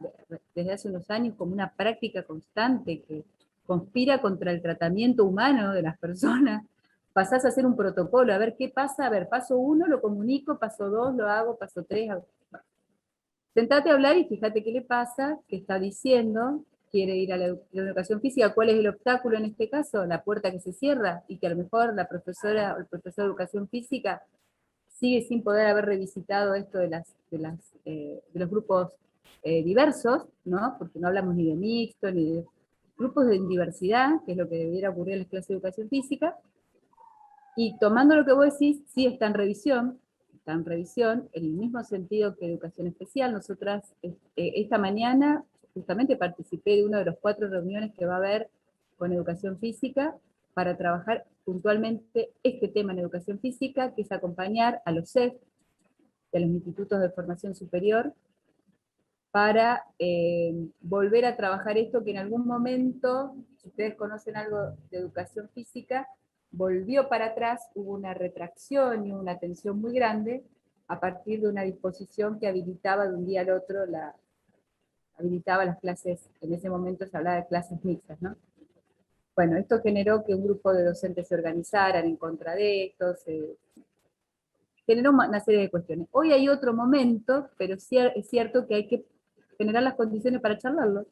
desde hace unos años como una práctica constante, que conspira contra el tratamiento humano de las personas. Pasás a hacer un protocolo, a ver qué pasa, a ver, paso 1 lo comunico, paso 2 lo hago, paso 3... Sentate a hablar y fíjate qué le pasa, qué está diciendo, quiere ir a la educación física, cuál es el obstáculo en este caso, la puerta que se cierra, y que a lo mejor la profesora o el profesor de educación física sigue sin poder haber revisitado esto de los grupos diversos, ¿no? Porque no hablamos ni de mixto, ni de grupos de diversidad, que es lo que debiera ocurrir en las clases de educación física. Y tomando lo que vos decís, sí está en revisión, en el mismo sentido que educación especial. Nosotras esta mañana justamente participé de una de las 4 reuniones que va a haber con educación física para trabajar puntualmente este tema en educación física, que es acompañar a los CEF, a los institutos de formación superior, para volver a trabajar esto que en algún momento, si ustedes conocen algo de educación física, volvió para atrás, hubo una retracción y una tensión muy grande a partir de una disposición que habilitaba de un día al otro, habilitaba las clases, en ese momento se hablaba de clases mixtas, ¿no? Bueno, esto generó que un grupo de docentes se organizaran en contra de esto, generó una serie de cuestiones. Hoy hay otro momento, pero sí es cierto que hay que generar las condiciones para charlarlo,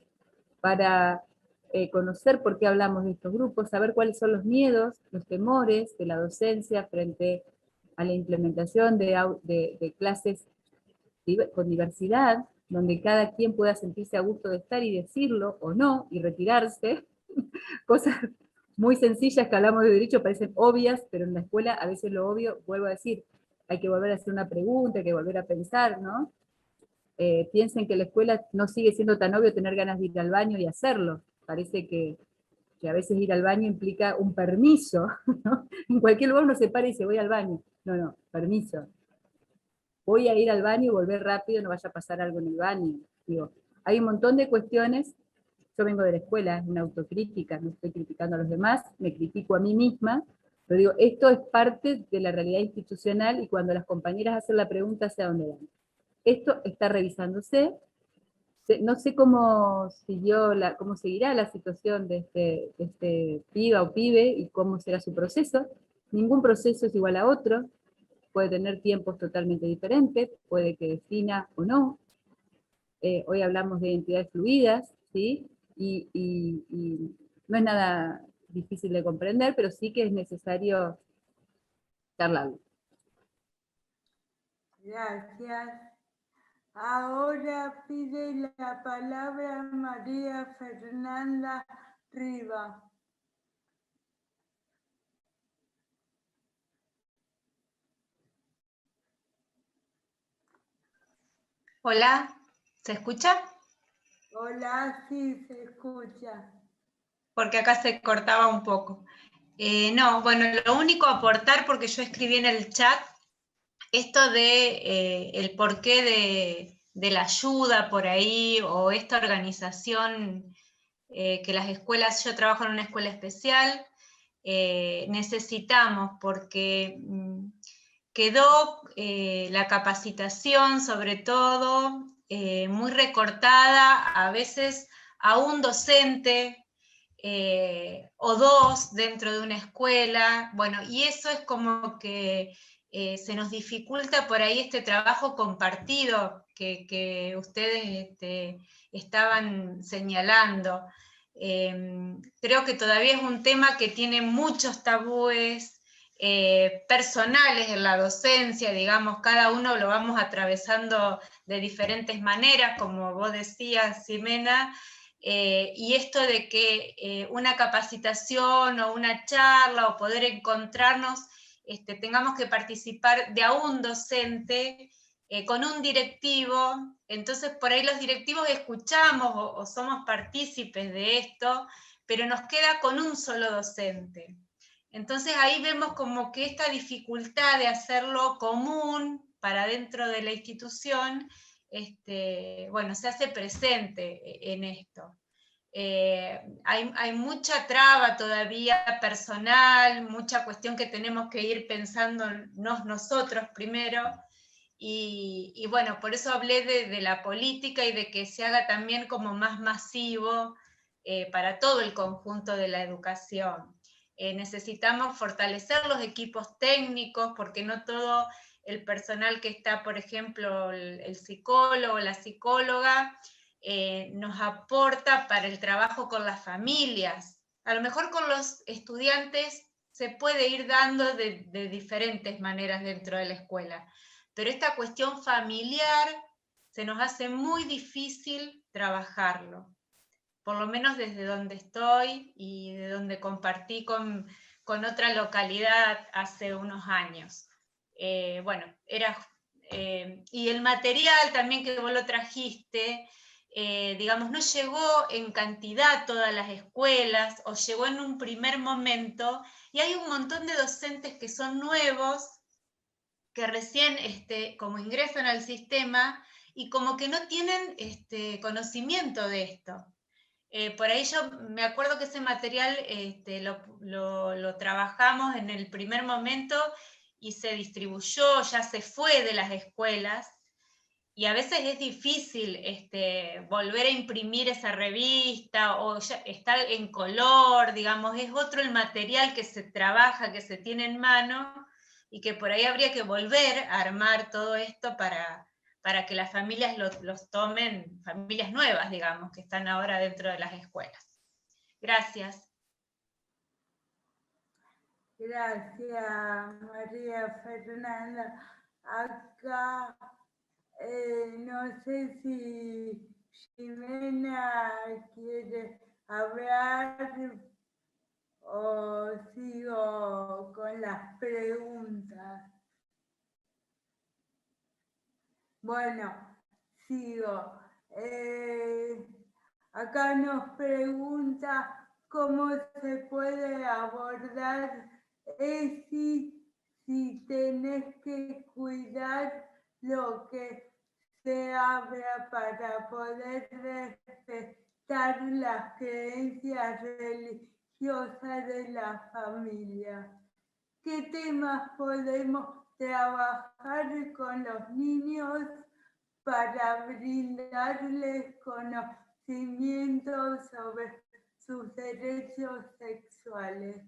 para conocer por qué hablamos de estos grupos, saber cuáles son los miedos, los temores de la docencia frente a la implementación de clases con diversidad, donde cada quien pueda sentirse a gusto de estar y decirlo o no, y retirarse, cosas muy sencillas que hablamos de derecho parecen obvias, pero en la escuela a veces lo obvio, vuelvo a decir, hay que volver a hacer una pregunta, hay que volver a pensar, ¿no? Piensen que la escuela no sigue siendo tan obvio tener ganas de ir al baño y hacerlo. Parece que a veces ir al baño implica un permiso, ¿no? En cualquier lugar uno se para y dice, voy al baño. No, no, permiso. Voy a ir al baño y volver rápido, no vaya a pasar algo en el baño. Digo, hay un montón de cuestiones. Yo vengo de la escuela, es una autocrítica, no estoy criticando a los demás, me critico a mí misma, pero digo, esto es parte de la realidad institucional, y cuando las compañeras hacen la pregunta, ¿hacia dónde van? Esto está revisándose. No sé cómo seguirá la situación de este piba o pibe y cómo será su proceso. Ningún proceso es igual a otro, puede tener tiempos totalmente diferentes, puede que defina o no. Hoy hablamos de identidades fluidas, ¿sí? Y no es nada difícil de comprender, pero sí que es necesario charlarlo.
Gracias. Ahora pide la palabra María Fernanda Riva.
Hola, ¿se escucha?
Hola, sí, se escucha.
Porque acá se cortaba un poco. No, bueno, lo único a aportar, porque yo escribí en el chat, esto de el porqué de la ayuda por ahí, o esta organización que las escuelas, yo trabajo en una escuela especial, necesitamos, porque quedó la capacitación, sobre todo, muy recortada, a veces a un docente o dos dentro de una escuela. Bueno, y eso es como que se nos dificulta por ahí este trabajo compartido que ustedes estaban señalando. Creo que todavía es un tema que tiene muchos tabúes personales en la docencia, digamos, cada uno lo vamos atravesando de diferentes maneras, como vos decías, Ximena, y esto de que una capacitación o una charla o poder encontrarnos, tengamos que participar de a un docente con un directivo. Entonces por ahí los directivos escuchamos o somos partícipes de esto, pero nos queda con un solo docente. Entonces ahí vemos como que esta dificultad de hacerlo común para dentro de la institución, bueno, se hace presente en esto. Hay mucha traba todavía personal, mucha cuestión que tenemos que ir pensándonos nosotros primero, y bueno, por eso hablé de la política y de que se haga también como más masivo para todo el conjunto de la educación. Necesitamos fortalecer los equipos técnicos, porque no todo el personal que está, por ejemplo, el psicólogo o la psicóloga, nos aporta para el trabajo con las familias. A lo mejor con los estudiantes se puede ir dando de diferentes maneras dentro de la escuela, pero esta cuestión familiar se nos hace muy difícil trabajarlo, por lo menos desde donde estoy y de donde compartí con otra localidad hace unos años. Bueno, y el material también que vos lo trajiste, digamos, no llegó en cantidad a todas las escuelas, o llegó en un primer momento, y hay un montón de docentes que son nuevos, que recién como ingresan al sistema, y como que no tienen conocimiento de esto. Por ahí yo me acuerdo que ese material lo trabajamos en el primer momento y se distribuyó, ya se fue de las escuelas, y a veces es difícil volver a imprimir esa revista o ya estar en color, digamos, es otro el material que se trabaja, que se tiene en mano, y que por ahí habría que volver a armar todo esto para que las familias los tomen, familias nuevas, digamos, que están ahora dentro de las escuelas. Gracias.
Gracias, María Fernanda. Acá no sé si Ximena quiere hablar o sigo con las preguntas. Bueno, sigo. Acá nos pregunta cómo se puede abordar si tenés que cuidar lo que se habla para poder respetar las creencias religiosas de la familia. ¿Qué temas podemos trabajar con los niños para brindarles conocimientos sobre sus derechos sexuales?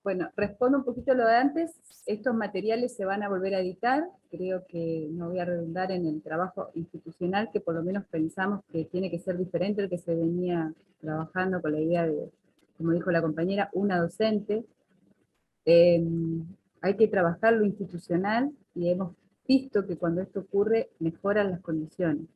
Bueno, respondo un poquito lo de antes. Estos materiales se van a volver a editar. Creo que no voy a redundar en el trabajo institucional, que por lo menos pensamos que tiene que ser diferente al que se venía trabajando con la idea de, como dijo la compañera, una docente. Hay que trabajar lo institucional y hemos visto que cuando esto ocurre mejoran las condiciones.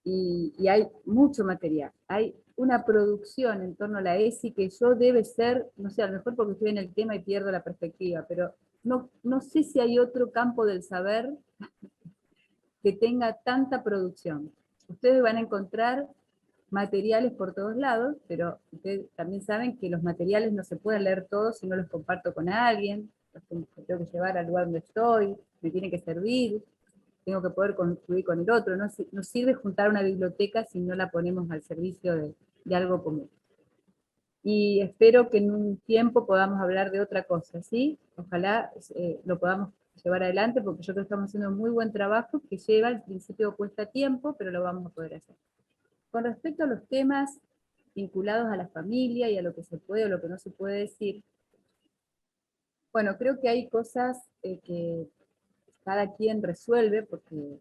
Y hay mucho material. Hay una producción en torno a la ESI que yo debe ser, no sé, a lo mejor porque estoy en el tema y pierdo la perspectiva, pero no sé si hay otro campo del saber que tenga tanta producción. Ustedes van a encontrar materiales por todos lados, pero ustedes también saben que los materiales no se pueden leer todos si no los comparto con alguien, los tengo que llevar al lugar donde estoy, me tiene que servir, tengo que poder construir con el otro, no sirve juntar una biblioteca si no la ponemos al servicio de algo común. Y espero que en un tiempo podamos hablar de otra cosa, ¿sí? Ojalá lo podamos llevar adelante, porque yo creo que estamos haciendo un muy buen trabajo, que lleva, al principio cuesta tiempo, pero lo vamos a poder hacer. Con respecto a los temas vinculados a la familia y a lo que se puede o lo que no se puede decir, bueno, creo que hay cosas que cada quien resuelve porque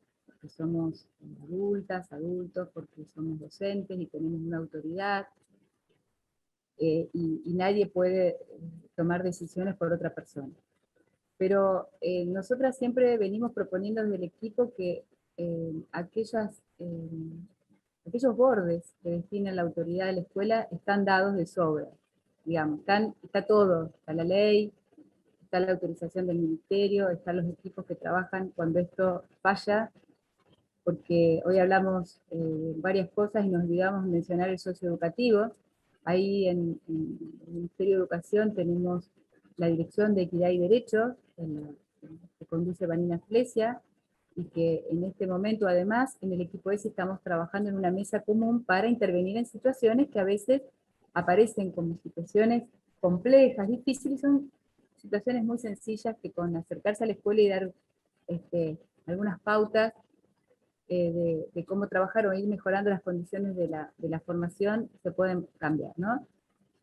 somos adultas, adultos, porque somos docentes y tenemos una autoridad, y nadie puede tomar decisiones por otra persona. Pero nosotras siempre venimos proponiendo desde el equipo que aquellos bordes que definen la autoridad de la escuela están dados de sobra, digamos, está todo, está la ley, está la autorización del ministerio, están los equipos que trabajan cuando esto falla, porque hoy hablamos varias cosas y nos olvidamos mencionar el socioeducativo. Ahí en el Ministerio de Educación tenemos la Dirección de Equidad y Derechos, que conduce Vanina Flesia, y que en este momento además en el equipo ESI estamos trabajando en una mesa común para intervenir en situaciones que a veces aparecen como situaciones complejas, difíciles, son situaciones muy sencillas que con acercarse a la escuela y dar algunas pautas de cómo trabajar o ir mejorando las condiciones de la formación se pueden cambiar, ¿no?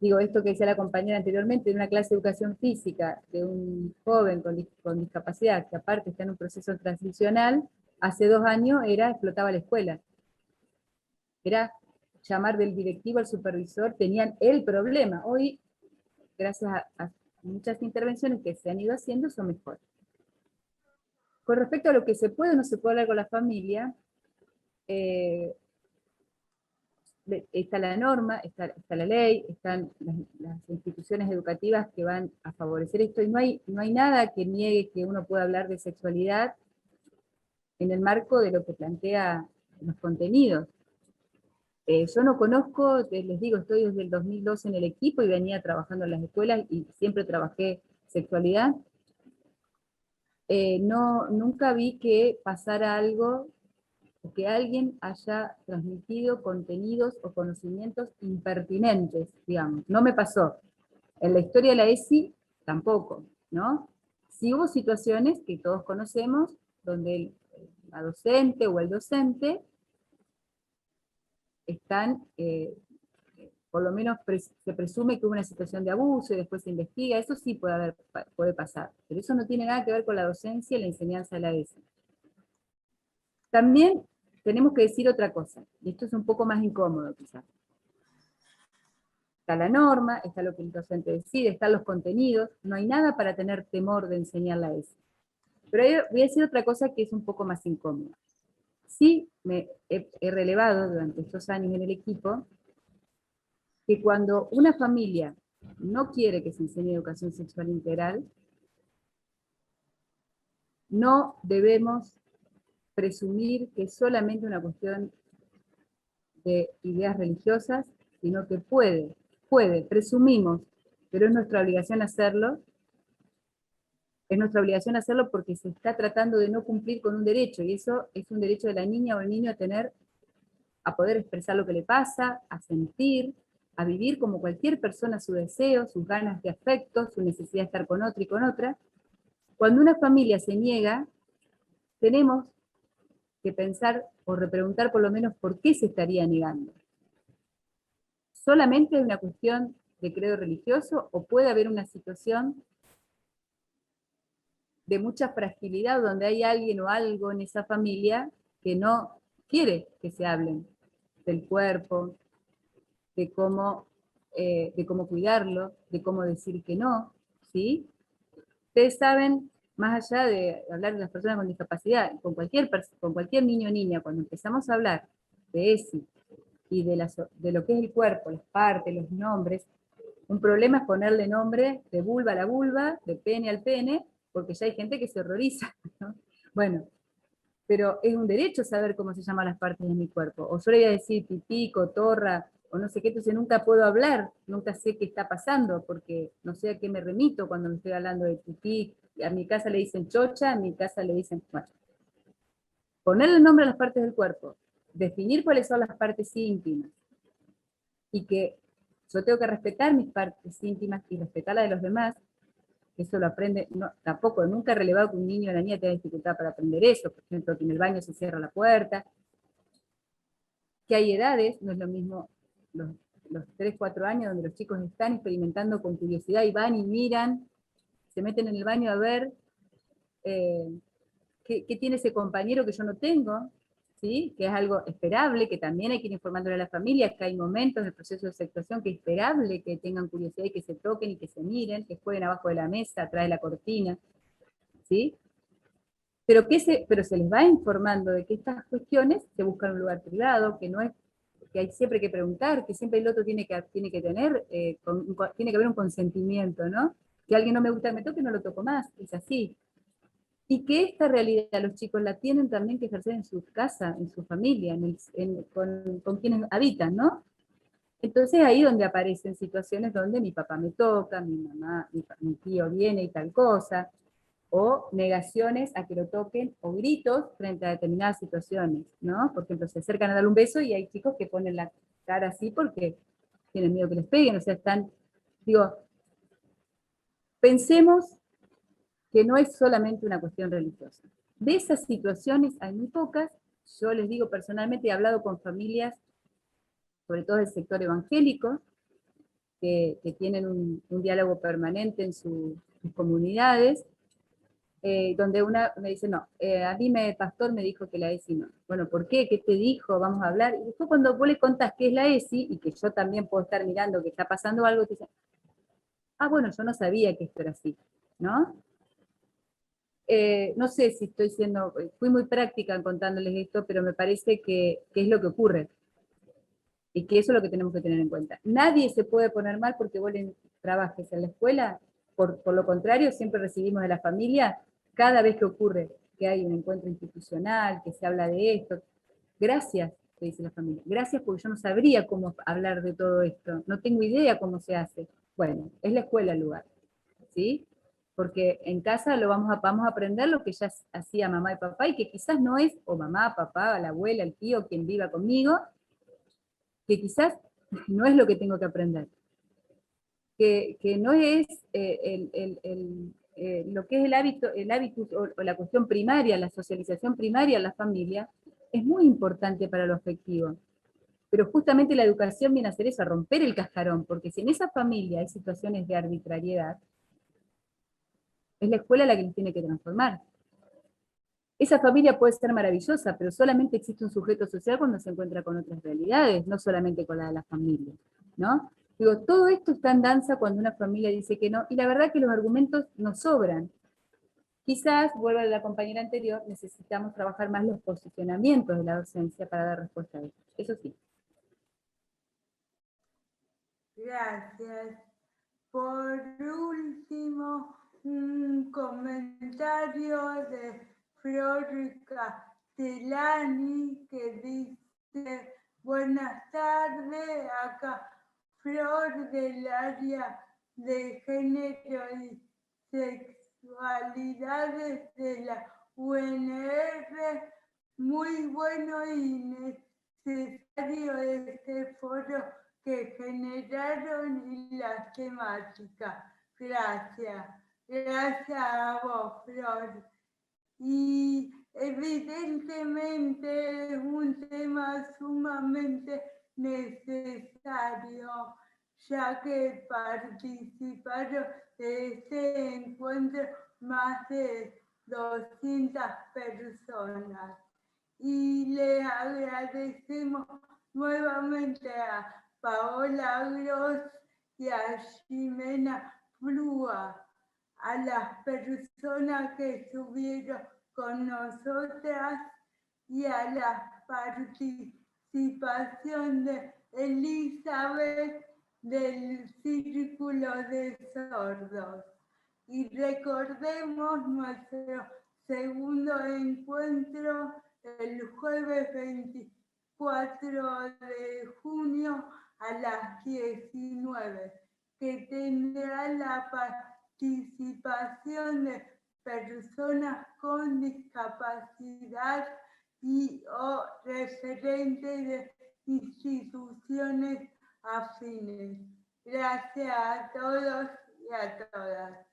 Digo, esto que decía la compañera anteriormente, de una clase de educación física, de un joven con discapacidad, que aparte está en un proceso transicional, hace 2 años explotaba la escuela. Era llamar del directivo al supervisor, tenían el problema. Hoy, gracias a muchas intervenciones que se han ido haciendo, son mejores. Con respecto a lo que se puede o no se puede hablar con la familia, está la norma, está la ley, están las instituciones educativas que van a favorecer esto, y no hay nada que niegue que uno pueda hablar de sexualidad en el marco de lo que plantea los contenidos. Yo no conozco, les digo, estoy desde el 2012 en el equipo y venía trabajando en las escuelas y siempre trabajé sexualidad. Nunca vi que pasara algo, o que alguien haya transmitido contenidos o conocimientos impertinentes, digamos. No me pasó. En la historia de la ESI, tampoco, ¿no? Sí hubo situaciones que todos conocemos, donde la docente o el docente están por lo menos se presume que hubo una situación de abuso y después se investiga, eso sí puede pasar, pero eso no tiene nada que ver con la docencia y la enseñanza de la ESI. También tenemos que decir otra cosa, y esto es un poco más incómodo quizás. Está la norma, está lo que el docente decide, están los contenidos, no hay nada para tener temor de enseñar la ESI. Pero voy a decir otra cosa que es un poco más incómoda. Sí he relevado durante estos años en el equipo que cuando una familia no quiere que se enseñe educación sexual integral, no debemos presumir que es solamente una cuestión de ideas religiosas, sino que presumimos, pero es nuestra obligación hacerlo. Es nuestra obligación hacerlo porque se está tratando de no cumplir con un derecho, y eso es un derecho de la niña o el niño a poder expresar lo que le pasa, a sentir, a vivir como cualquier persona sus deseos, sus ganas de afecto, su necesidad de estar con otro y con otra. Cuando una familia se niega, tenemos que pensar o repreguntar por lo menos por qué se estaría negando. ¿Solamente es una cuestión de credo religioso o puede haber una situación de mucha fragilidad donde hay alguien o algo en esa familia que no quiere que se hablen del cuerpo, de cómo cuidarlo, de cómo decir que no, ¿sí? Ustedes saben, más allá de hablar de las personas con discapacidad, con cualquier niño o niña, cuando empezamos a hablar de ESI y de lo que es el cuerpo, las partes, los nombres, un problema es ponerle nombre de vulva a la vulva, de pene al pene, porque ya hay gente que se horroriza, ¿no? Bueno, pero es un derecho saber cómo se llaman las partes de mi cuerpo. O yo le voy a decir pipí, cotorra, o no sé qué, entonces nunca puedo hablar, nunca sé qué está pasando, porque no sé a qué me remito cuando me estoy hablando de pipí. A mi casa le dicen chocha, a mi casa le dicen... Bueno, ponerle nombre a las partes del cuerpo, definir cuáles son las partes íntimas, y que yo tengo que respetar mis partes íntimas y respetar la de los demás. Eso lo aprende, no, tampoco, nunca he relevado que un niño o una niña tenga dificultad para aprender eso, por ejemplo, que en el baño se cierra la puerta, que hay edades, no es lo mismo los 3, 4 años donde los chicos están experimentando con curiosidad y van y miran, se meten en el baño a ver qué tiene ese compañero que yo no tengo, ¿sí? Que es algo esperable, que también hay que ir informándole a la familia, que hay momentos del proceso de sexuación que es esperable que tengan curiosidad y que se toquen y que se miren, que jueguen abajo de la mesa, atrás de la cortina, ¿sí? Pero se les va informando de que estas cuestiones se buscan un lugar privado, que no es, que hay siempre que preguntar, que siempre el otro tiene que tener, tiene que haber un consentimiento, ¿no? Que alguien no me gusta que me toque, no lo toco más, es así. Y que esta realidad los chicos la tienen también que ejercer en su casa, en su familia, con quienes habitan, ¿no? Entonces ahí donde aparecen situaciones donde mi papá me toca, mi mamá, mi tío viene y tal cosa, o negaciones a que lo toquen, o gritos frente a determinadas situaciones, ¿no? Por ejemplo, se acercan a dar un beso y hay chicos que ponen la cara así porque tienen miedo que les peguen, o sea, pensemos que no es solamente una cuestión religiosa. De esas situaciones hay muy pocas. Yo les digo personalmente, he hablado con familias, sobre todo del sector evangélico, que tienen un diálogo permanente en sus comunidades, donde una me dice, no, a mí el pastor me dijo que la ESI no. Bueno, ¿por qué? ¿Qué te dijo? Vamos a hablar. Y después cuando vos le contás qué es la ESI, y que yo también puedo estar mirando que está pasando algo, te dicen, ah, bueno, yo no sabía que esto era así, ¿no? No sé si fui muy práctica en contándoles esto, pero me parece que es lo que ocurre. Y que eso es lo que tenemos que tener en cuenta. Nadie se puede poner mal porque vos trabajes en la escuela, por lo contrario, siempre recibimos de la familia, cada vez que ocurre que hay un encuentro institucional, que se habla de esto, gracias, te dice la familia, gracias porque yo no sabría cómo hablar de todo esto, no tengo idea cómo se hace. Bueno, es la escuela el lugar, ¿sí? Porque en casa vamos a aprender lo que ya hacía mamá y papá, y que quizás no es, o mamá, papá, la abuela, el tío, quien viva conmigo, que quizás no es lo que tengo que aprender. Que no es lo que es el hábitus o la cuestión primaria, la socialización primaria en la familia, es muy importante para lo afectivo. Pero justamente la educación viene a hacer eso, a romper el cascarón, porque si en esa familia hay situaciones de arbitrariedad, es la escuela la que los tiene que transformar. Esa familia puede ser maravillosa, pero solamente existe un sujeto social cuando se encuentra con otras realidades, no solamente con la de la familia, ¿no? Digo, todo esto está en danza cuando una familia dice que no, y la verdad que los argumentos nos sobran. Quizás, vuelvo a la compañera anterior, necesitamos trabajar más los posicionamientos de la docencia para dar respuesta a eso. Eso sí.
Gracias. Por último, un comentario de Flor Castellani que dice: buenas tardes, acá Flor del área de género y sexualidades de la UNR. Muy bueno y necesario este foro que generaron y las temáticas. Gracias. Gracias a vos, Flor. Y evidentemente es un tema sumamente necesario, ya que participaron de este encuentro más de 200 personas. Y le agradecemos nuevamente a Paola Gross y a Ximena Plúa, a las personas que estuvieron con nosotras y a la participación de Elizabeth del Círculo de Sordos. Y recordemos nuestro segundo encuentro el jueves 24 de junio a las 19, que tendrá la participación de personas con discapacidad y o referentes de instituciones afines. Gracias a todos y a todas.